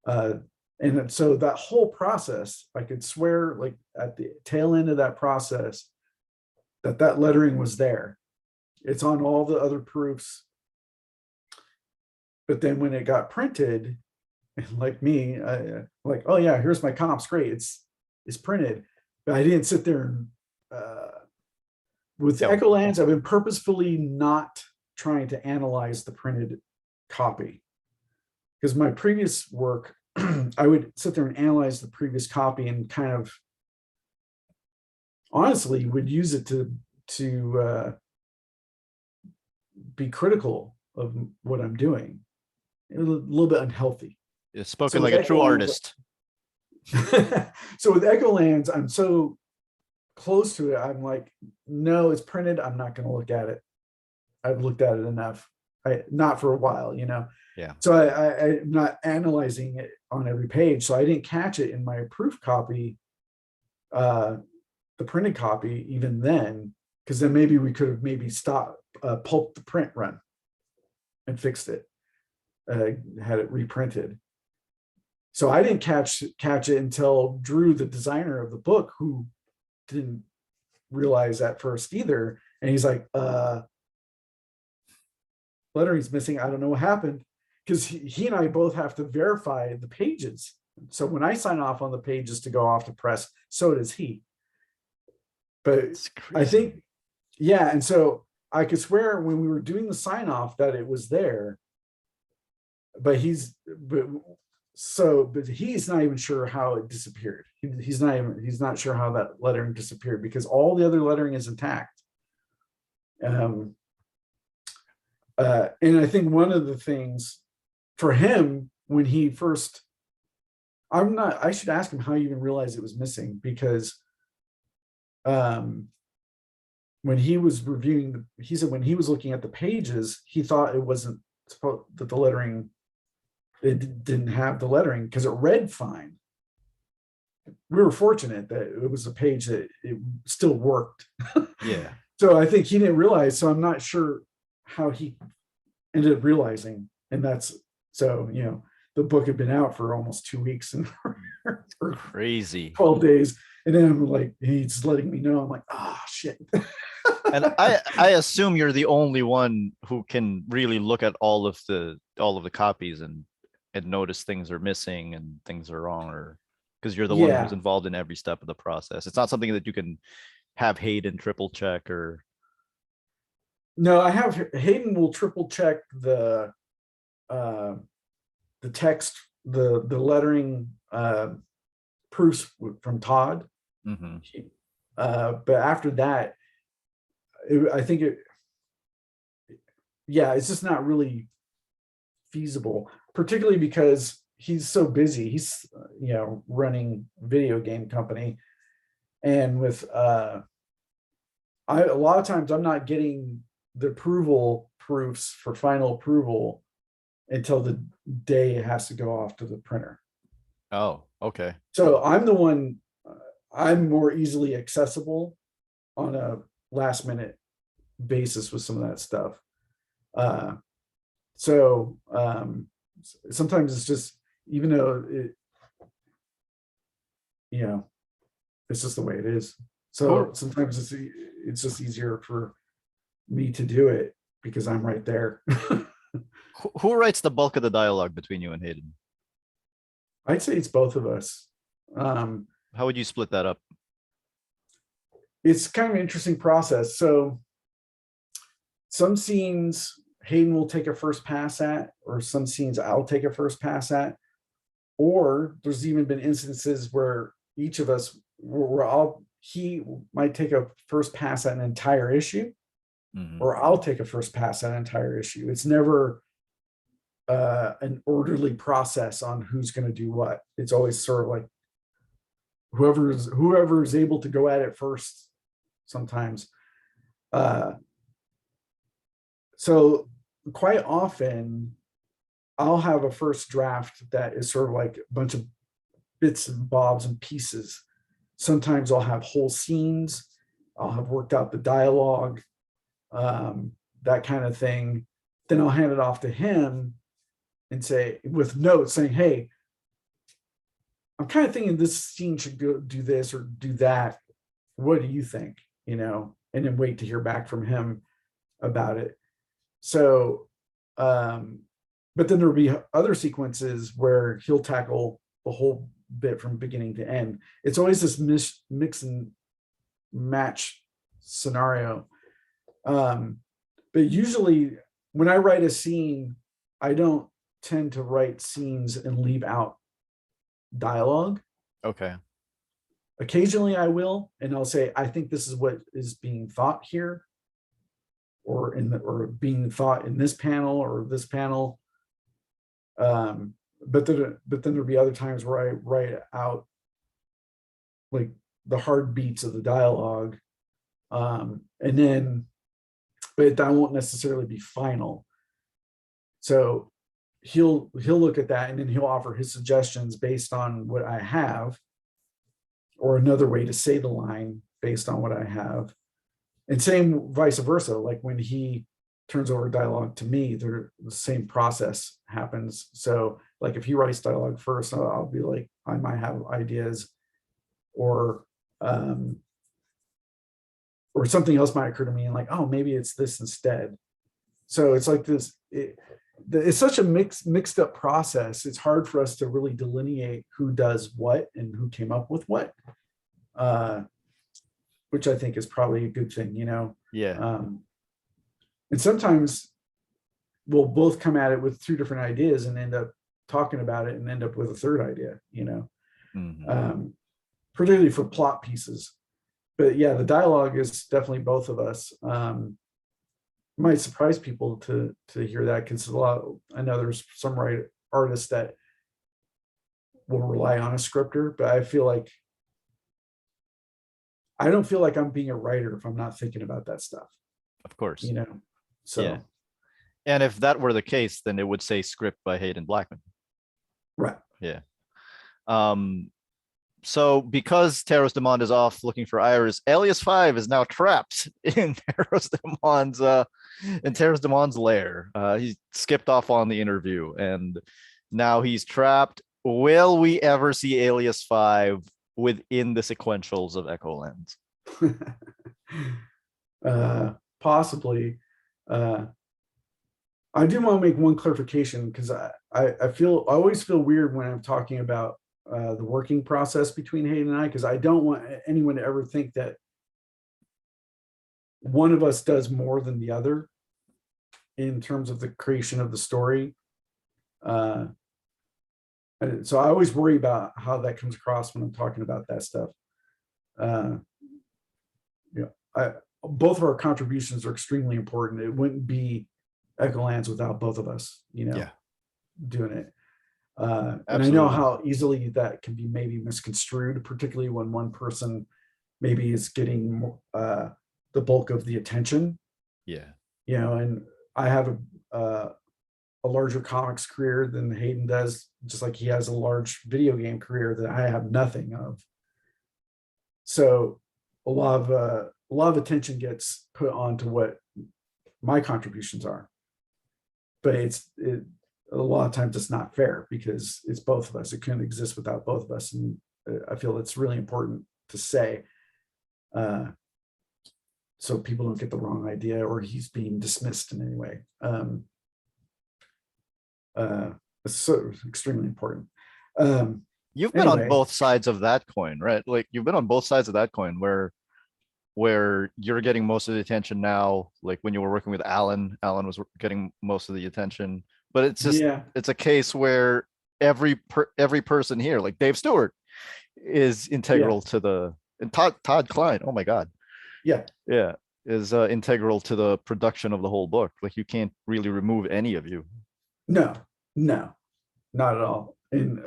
And so that whole process, I could swear, like at the tail end of that process, that lettering was there. It's on all the other proofs. But then when it got printed, like me, like, oh yeah, here's my comps, great, it's printed. But I didn't sit there and with Echolands, I've been purposefully not trying to analyze the printed copy, because my previous work, I would sit there and analyze the previous copy and kind of honestly would use it to be critical of what I'm doing. It was a little bit unhealthy. It's spoken like a true artist. So with Echolands, I'm so close to it. I'm like, no, it's printed. I'm not going to look at it. I've looked at it enough. Not for a while, you know. Yeah. So I'm not analyzing it on every page. So I didn't catch it in my proof copy, the printed copy, even then, because then maybe we could have maybe stopped, pulped the print run and fixed it, had it reprinted. So I didn't catch it until Drew, the designer of the book, who didn't realize at first either. And he's like, lettering's missing. I don't know what happened. Because he and I both have to verify the pages. So when I sign off on the pages to go off to press, so does he. But I think, yeah. And so I could swear when we were doing the sign off that it was there. But So, but he's not even sure how it disappeared. He's not sure how that lettering disappeared because all the other lettering is intact. And I think one of the things for him when he first, I should ask him how he even realized it was missing, because when he was reviewing, he said when he was looking at the pages, he thought it wasn't supposed that the lettering, it didn't have the lettering because it read fine. We were fortunate that it was a page that it still worked. Yeah. So I think he didn't realize. So I'm not sure how he ended up realizing. And that's, so, you know, the book had been out for almost 2 weeks and or Crazy. 12 days. And then I'm like, he's letting me know. I'm like, oh shit. And I assume you're the only one who can really look at all of the copies and notice things are missing and things are wrong, or because you're the one who's involved in every step of the process. It's not something that you can have Hayden triple check or. No, I have Hayden will triple check the text, the lettering proofs from Todd. Mm-hmm. But after that, I think it's just not really feasible, particularly because he's so busy. He's running video game company, and with a lot of times I'm not getting the approval proofs for final approval until the day it has to go off to the printer. Oh, okay. So I'm the one, I'm more easily accessible on a last minute basis with some of that stuff. Sometimes it's just, even though it's just the way it is. So sometimes it's just easier for me to do it because I'm right there. Who writes the bulk of the dialogue between you and Hayden? I'd say it's both of us. How would you split that up? It's kind of an interesting process. So some scenes Hayden will take a first pass at, or some scenes I'll take a first pass at, or there's even been instances where each of us, he might take a first pass at an entire issue, Mm-hmm. or I'll take a first pass at an entire issue. It's never an orderly process on who's going to do what. It's always sort of like whoever is able to go at it first sometimes. So quite often I'll have a first draft that is sort of like a bunch of bits and bobs and pieces. Sometimes I'll have whole scenes. I'll have worked out the dialogue, that kind of thing. Then I'll hand it off to him and say, with notes saying, hey, I'm kind of thinking this scene should go do this or do that. What do you think? And then wait to hear back from him about it. So, but then there'll be other sequences where he'll tackle the whole bit from beginning to end. It's always this mix and match scenario. But usually when I write a scene, I don't tend to write scenes and leave out dialogue. Okay. Occasionally I will, and I'll say, I think this is what is being thought here, or being thought in this panel or this panel. But then there'll be other times where I write out like the hard beats of the dialogue. And then, but that won't necessarily be final. So he'll look at that and then he'll offer his suggestions based on what I have, or another way to say the line based on what I have. And same vice versa. Like when he turns over dialogue to me, the same process happens. So like if he writes dialogue first, I'll be like, I might have ideas, or something else might occur to me and like, oh, maybe it's this instead. So it's like this, it's such a mixed up process. It's hard for us to really delineate who does what and who came up with what, which I think is probably a good thing, Yeah. And sometimes we'll both come at it with two different ideas and end up talking about it and end up with a third idea, Mhm. particularly for plot pieces. But yeah, the dialogue is definitely both of us. Might surprise people to hear that, because I know there's some artists that will rely on a scripter, but I don't feel like I'm being a writer if I'm not thinking about that stuff, Of course. Yeah. So And if that were the case, then it would say script by Hayden Blackman. right. Yeah. Um, so because Taros Demond is off looking for Iris, Alias 5 is now trapped in Taros Demond's lair. He skipped off on the interview and now he's trapped. Will we ever see Alias 5 within the sequentials of Echolands? Possibly. I do want to make one clarification, because I always feel weird when I'm talking about the working process between Hayden and I, because I don't want anyone to ever think that one of us does more than the other in terms of the creation of the story. So I always worry about how that comes across when I'm talking about that stuff. Both of our contributions are extremely important. It wouldn't be Echolands without both of us, Yeah. doing it. And I know Absolutely. how easily that can be maybe misconstrued, particularly when one person maybe is getting the bulk of the attention. Yeah. And I have a larger comics career than Hayden does, just like he has a large video game career that I have nothing of. So a lot of attention gets put onto what my contributions are, but a lot of times it's not fair, because it's both of us. It couldn't exist without both of us, and I feel it's really important to say, so people don't get the wrong idea or he's being dismissed in any way. It's so extremely important. You've been on Anyway, both sides of that coin, right? Like you've been on both sides of that coin where you're getting most of the attention now. Like when you were working with Alan was getting most of the attention. But yeah, it's a case where every person here, like Dave Stewart, is yeah, integral to and Todd Klein. Oh my God. yeah. Yeah. Is integral to the production of the whole book. Like you can't really remove any of you. No, not at all. And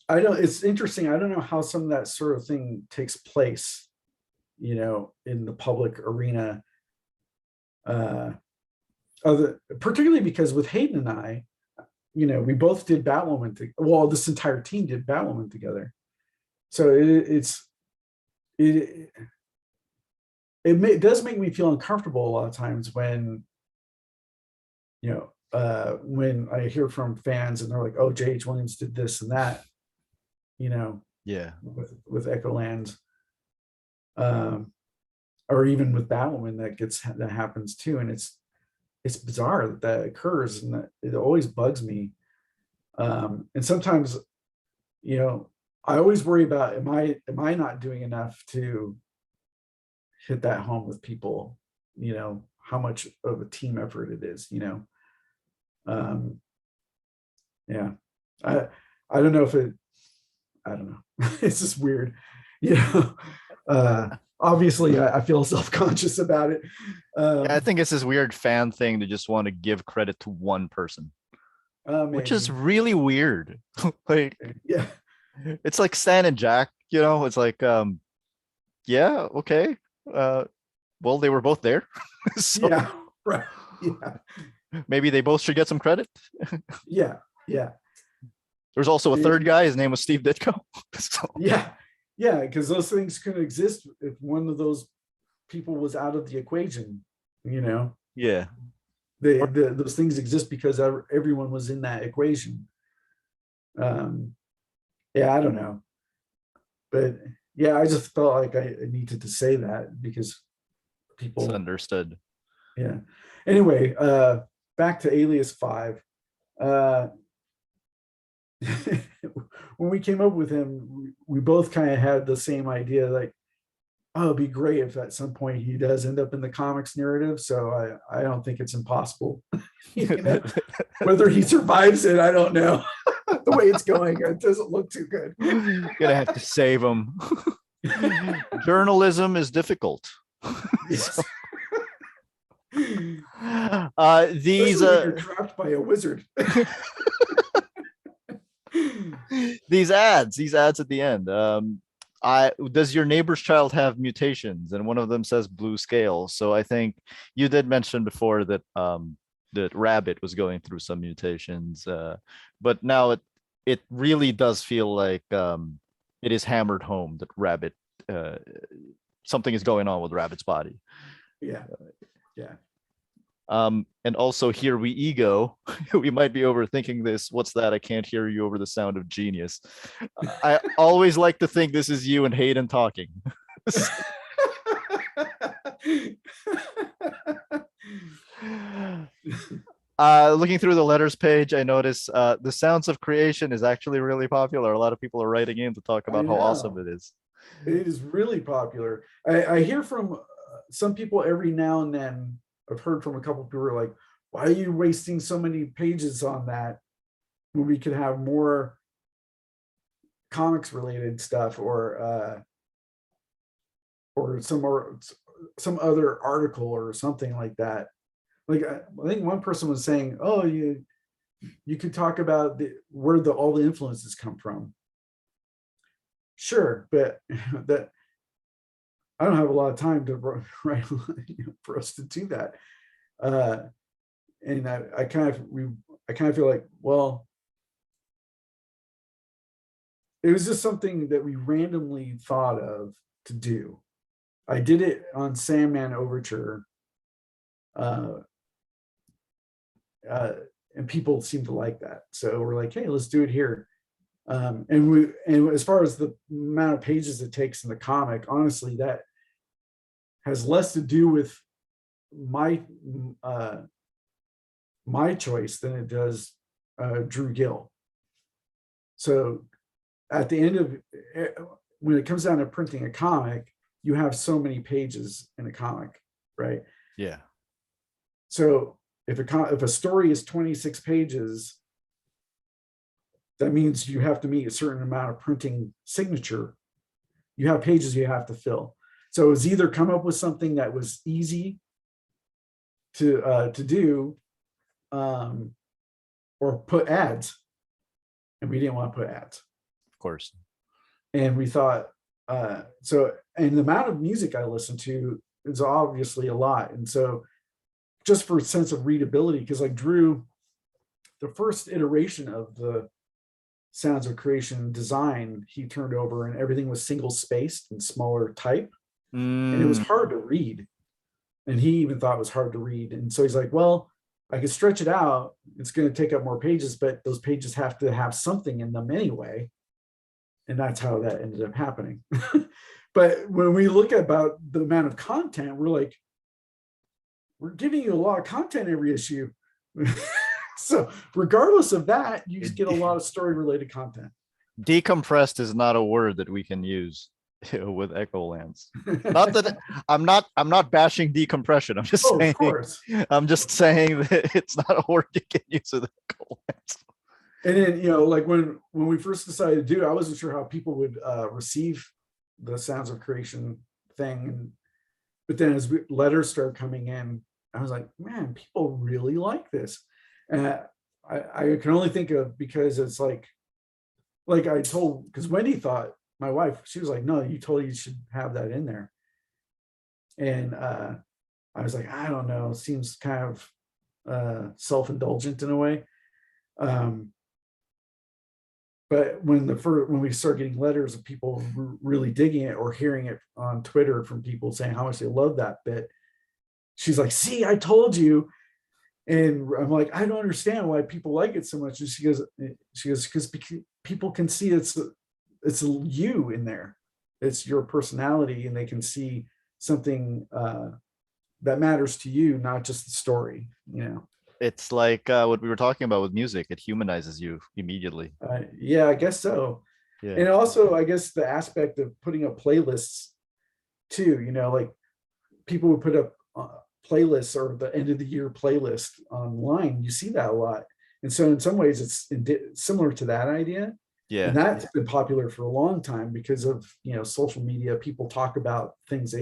it's interesting. I don't know how some of that sort of thing takes place, in the public arena. Particularly because with Hayden and I, we both did Batwoman. This entire team did Batwoman together. So it does make me feel uncomfortable a lot of times when, when I hear from fans and they're like, "Oh, J.H. Williams did this and that," Yeah. with Echolands, or even with Batwoman, that happens too, and it's bizarre that occurs, and that it always bugs me. And sometimes, I always worry about, am I not doing enough to hit that home with people, how much of a team effort it is, yeah. I don't know if I don't know. It's just weird, obviously I feel self-conscious about it. Yeah, I think it's this weird fan thing to just want to give credit to one person, which is Maybe. really weird. Like Yeah. it's like Stan and Jack, it's like yeah, okay. Well, they were both there. So Yeah. Right. Yeah. maybe they both should get some credit. Yeah. Yeah. There's also a third It- guy, his name was Steve Ditko. So yeah. Yeah. Because those things couldn't exist if one of those people was out of the equation, yeah. those things exist because everyone was in that equation. Um, yeah, I don't know, but yeah, I just felt like I needed to say that because It's people, understood. yeah. Anyway, back to Alias 5. When we came up with him, we both kind of had the same idea, like oh, it'd be great if at some point he does end up in the comics narrative. So I don't think it's impossible. Whether he survives it, I don't know. The way it's going, it doesn't look too good. Gonna have to save him. Journalism is difficult. Yes. These Especially when you're trapped by a wizard. these ads at the end. Does your neighbor's child have mutations? And one of them says blue scale. So I think you did mention before that that Rabbit was going through some mutations, but now it really does feel like it is hammered home that Rabbit something is going on with Rabbit's body. Yeah, yeah. And also here we ego. We might be overthinking this. What's that? I can't hear you over the sound of genius. I always like to think this is you and Hayden talking. Looking through the letters page, I notice the Sounds of Creation is actually really popular. A lot of people are writing in to talk about how awesome it is. It is really popular. I hear from some people every now and then. I've heard from a couple of people who are like, why are you wasting so many pages on that when we could have more comics related stuff or some other article or something like that. Like I think one person was saying, oh, you could talk about where all the influences come from. Sure, but that I don't have a lot of time to write for us to do that. And I kind of feel like, well, it was just something that we randomly thought of to do. I did it on Sandman Overture, and people seem to like that. So we're like, hey, let's do it here. And as far as the amount of pages it takes in the comic, honestly, that has less to do with my choice than it does Drew Gill. So at the end of when it comes down to printing a comic, you have so many pages in a comic, right? Yeah. So if a story is 26 pages, that means you have to meet a certain amount of printing signature. You have pages you have to fill. So it was either come up with something that was easy to do, or put ads, and we didn't want to put ads. Of course. And we thought, so, and the amount of music I listen to is obviously a lot. And so just for a sense of readability, because like Drew, the first iteration of the Sounds of Creation design, he turned over and everything was single spaced and smaller type. And it was hard to read. And he even thought it was hard to read. And so he's like, well, I could stretch it out. It's going to take up more pages, but those pages have to have something in them anyway. And that's how that ended up happening. But when we look at about the amount of content, we're like, we're giving you a lot of content every issue. So regardless of that, you just get a lot of story related content. Decompressed is not a word that we can use with Echolands. Not that I'm not bashing decompression. I'm just saying, of course. I'm just saying that it's not a word you can use with Echolands. And then, like when we first decided to do it, I wasn't sure how people would receive the Sounds of Creation thing. But then as letters started coming in, I was like, man, people really like this. And I can only think of, because it's like I told, because Wendy thought, my wife, she was like, no, you totally should have that in there. And I was like, I don't know, it seems kind of self-indulgent in a way. But when we start getting letters of people really digging it, or hearing it on Twitter from people saying how much they love that bit, she's like, see, I told you. And I'm like, I don't understand why people like it so much. And she goes, because people can see it's you in there. It's your personality, and they can see something that matters to you, not just the story, It's like what we were talking about with music. It humanizes you immediately. Yeah, I guess so. Yeah. And also, I guess the aspect of putting up playlists too. Like people would put up playlists or the end of the year playlist online. You see that a lot. And so in some ways it's similar to that idea. Yeah. And that's been popular for a long time because of, social media. People talk about things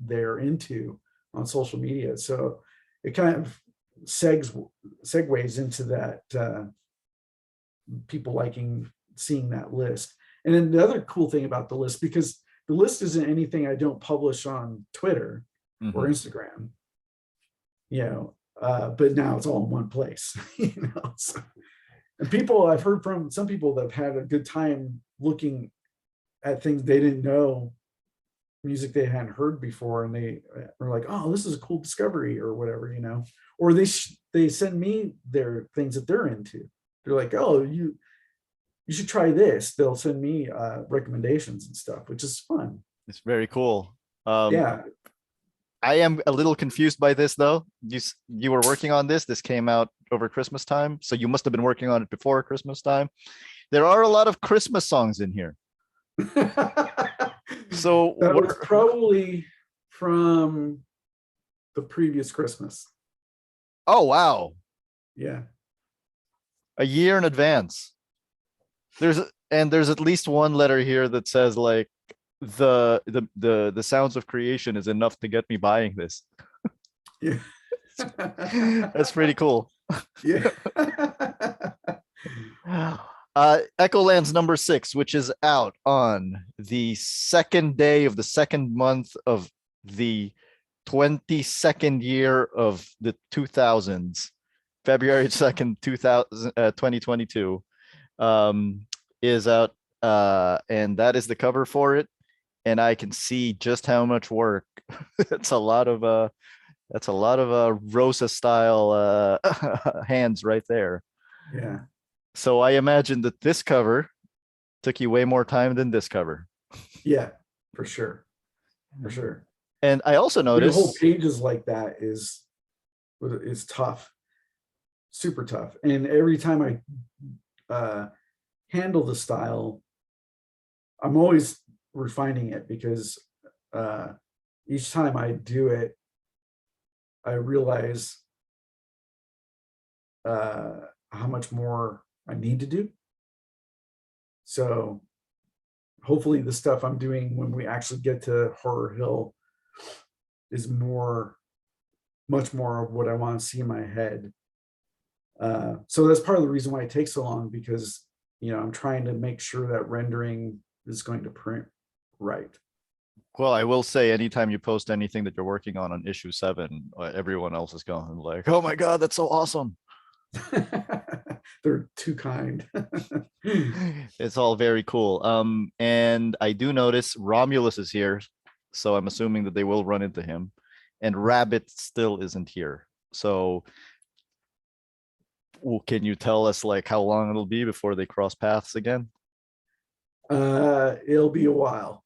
they're into on social media. So it kind of segues into that, people seeing that list. And then the other cool thing about the list, because the list isn't anything I don't publish on Twitter or Instagram, but now it's all in one place. So, and I've heard from some people that have had a good time looking at things they didn't know, music they hadn't heard before, and they are like, oh, this is a cool discovery or whatever, or they send me their things that they're into. They're like, oh, you should try this. They'll send me recommendations and stuff, which is fun. It's very cool. Yeah. I am a little confused by this though. You were working on this. This came out over Christmas time, so you must have been working on it before Christmas time. There are a lot of Christmas songs in here. So that was probably from the previous Christmas. Oh wow. Yeah. A year in advance. There's at least one letter here that says like the sounds of creation is enough to get me buying this. Yeah. That's pretty cool. Yeah. Echolands number 6, which is out on the second day of the second month of the 22nd year of the 2000s, February 2nd, 2022, is out. And that is the cover for it. And I can see just how much work. It's a lot of Rosa style hands right there. Yeah. So I imagine that this cover took you way more time than this cover. Yeah, for sure. For sure. And I also noticed the whole pages like that is tough, super tough. And every time I handle the style, I'm always refining it, because each time I do it, I realize how much more I need to do. So hopefully the stuff I'm doing when we actually get to Horror Hill is much more of what I want to see in my head. So that's part of the reason why it takes so long, because I'm trying to make sure that rendering is going to print right. Well, I will say, anytime you post anything that you're working on issue 7, everyone else is going like, "Oh my god, that's so awesome!" They're too kind. It's all very cool. And I do notice Romulus is here, so I'm assuming that they will run into him, and Rabbit still isn't here. So, can you tell us like how long it'll be before they cross paths again? It'll be a while.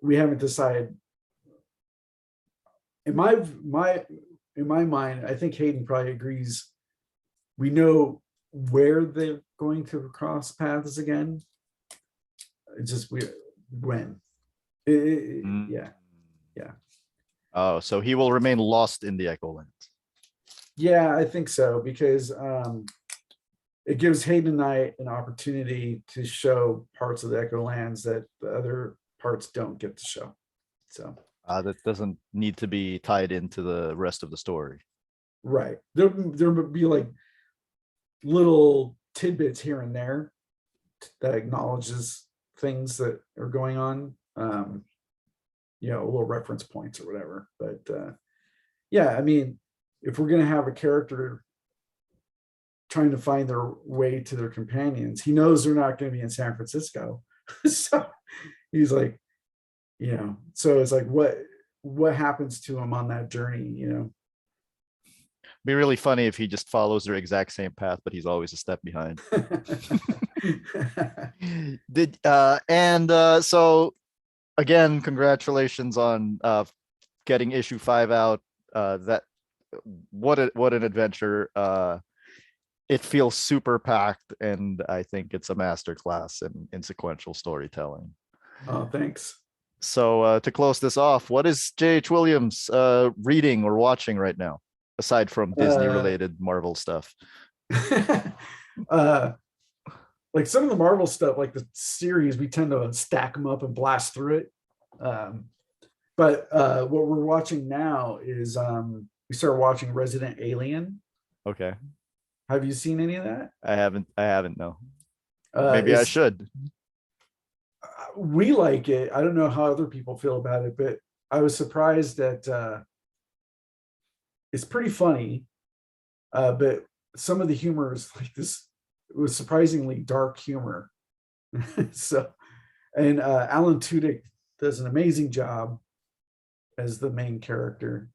We haven't decided. In my mind, I think Hayden probably agrees. We know where they're going to cross paths again. It's just when. Yeah. Oh, so he will remain lost in the Echolands. Yeah, I think so, because it gives Hayden and I an opportunity to show parts of the Echolands that the other parts don't get to show. So that doesn't need to be tied into the rest of the story. Right. There would be like little tidbits here and there that acknowledges things that are going on, little reference points or whatever. But yeah, I mean, if we're going to have a character trying to find their way to their companions, he knows they're not going to be in San Francisco. So he's like, so it's like, what happens to him on that journey, Be really funny if he just follows their exact same path, but he's always a step behind. So again, congratulations on getting issue 5 out. That what an adventure. It feels super packed, and I think it's a masterclass in sequential storytelling. Oh, thanks. So to close this off, what is J.H. Williams reading or watching right now, aside from Disney Uh, related Marvel stuff? uh, like some of the Marvel stuff, like the series, we tend to stack them up and blast through it. Um, but what we're watching now is we started watching Resident Alien. Okay. Have you seen any of that? I haven't, no. Maybe I It's should. we like it. I don't know how other people feel about it, but I was surprised that it's pretty funny. But some of the humor is like this. It was surprisingly dark humor. So, and Alan Tudyk does an amazing job as the main character.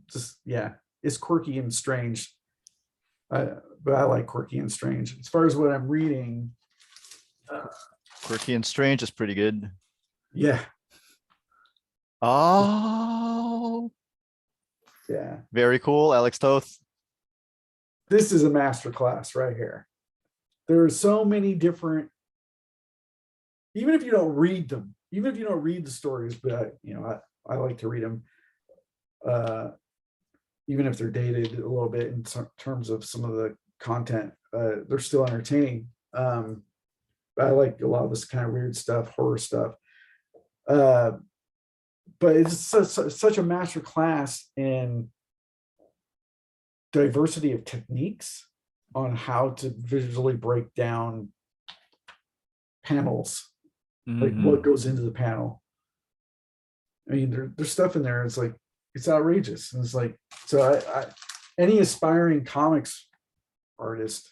Just yeah, it's quirky and strange. But I like quirky and strange. As far as what I'm reading, Quirky and Strange is pretty good. yeah, Oh, yeah. very cool. Alex Toth. This is a masterclass right here. There are so many different, even if you don't read them, even if you don't read the stories, but I like to read them, even if they're dated a little bit in terms of some of the content, they're still entertaining. I like a lot of this kind of weird stuff, horror stuff. But it's such a master class in diversity of techniques on how to visually break down panels, like what goes into the panel. I mean, there's stuff in there. It's like it's outrageous, and it's like so. Any aspiring comics artist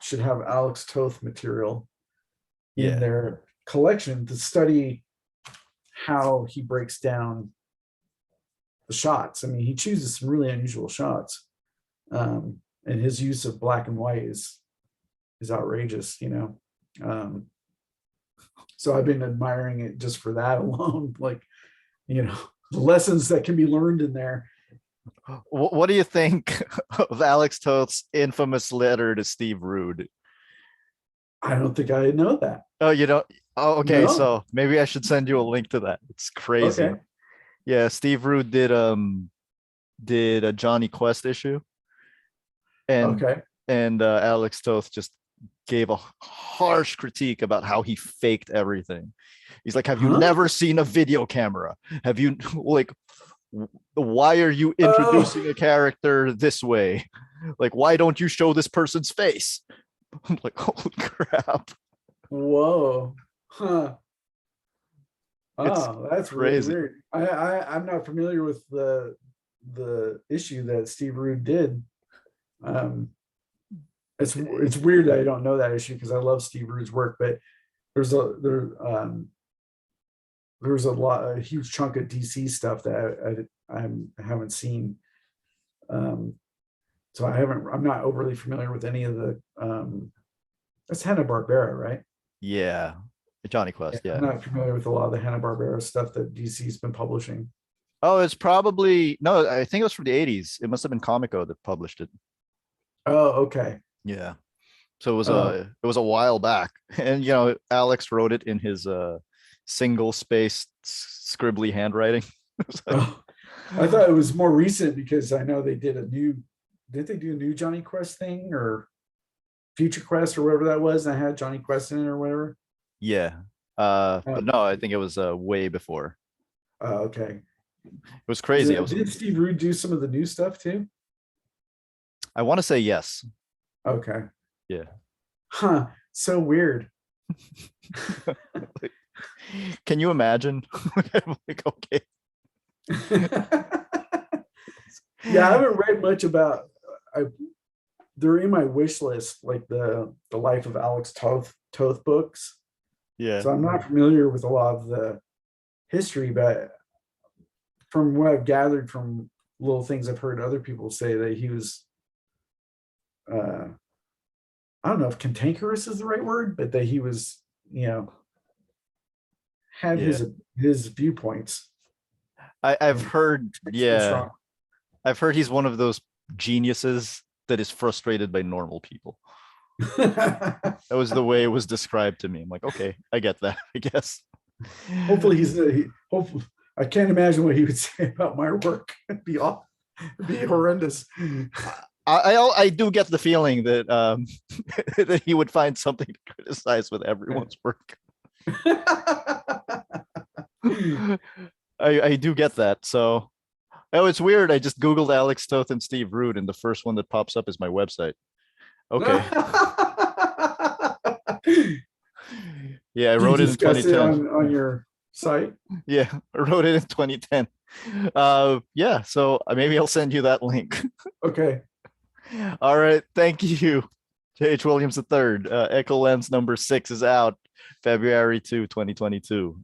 should have Alex Toth material in Yeah. their collection to study how he breaks down the shots. I mean, he chooses some really unusual shots, and his use of black and white is outrageous. So I've been admiring it just for that alone. Like, the lessons that can be learned in there. What do you think of Alex Toth's infamous letter to Steve Rude? I don't think I know that. Oh, you don't? Oh, okay. No. So maybe I should send you a link to that. It's crazy. Okay. Yeah, Steve Rude did a Johnny Quest issue, and Okay. Alex Toth just gave a harsh critique about how he faked everything. He's like, "Have you Huh? never seen a video camera? Have you like why are you introducing a character this way? Like, why don't you show this person's face?" I'm like, holy crap. Whoa. Huh. It's Oh, that's really crazy. weird. I'm not familiar with the issue that Steve Rude did. Um, it's weird that I don't know that issue because I love Steve Rude's work, but there's a huge chunk of DC stuff that I haven't seen. So I'm not overly familiar with any of the that's Hanna-Barbera, right? Yeah. Johnny Yeah, Quest, I'm yeah. not familiar with a lot of the Hanna-Barbera stuff that DC's been publishing. Oh, it's probably no, I think it was from the 80s. It must have been Comico that published it. Oh, okay. Yeah. So Oh, it was a while back. And Alex wrote it in his single spaced scribbly handwriting. It was like, oh, I thought it was more recent because I know did they do a new Johnny Quest thing or Future Quest or whatever that was? And I had Johnny Quest in it or whatever. yeah. Oh, But no, I think it was way before. okay. It was crazy. Did Steve Rude do some of the new stuff too? I want to say yes. Okay. Yeah. Huh. So weird. Can you imagine? I'm like, okay. Yeah, I haven't read much about. They're in my wish list, like the life of Alex Toth books. Yeah. So I'm not familiar with a lot of the history, but from what I've gathered from little things I've heard other people say that he was, I don't know if cantankerous is the right word, but that he was, had Yeah. his viewpoints. I've heard, yeah. Strong. I've heard he's one of those geniuses that is frustrated by normal people. That was the way it was described to me. I'm like, okay, I get that, I guess. Hopefully hopefully I can't imagine what he would say about my work. It'd be awful. It'd be horrendous. I do get the feeling that that he would find something to criticize with everyone's work. I do get that. So, oh, it's weird. I just Googled Alex Toth and Steve Root, and the first one that pops up is my website. Okay. Yeah, I Do you wrote it in discuss it 2010. on your site? Yeah, I wrote it in 2010. Yeah, so maybe I'll send you that link. Okay. All right, thank you, J.H. Williams III. Echolands #6 is out February 2, 2022.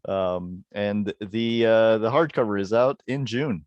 And the hardcover is out in June.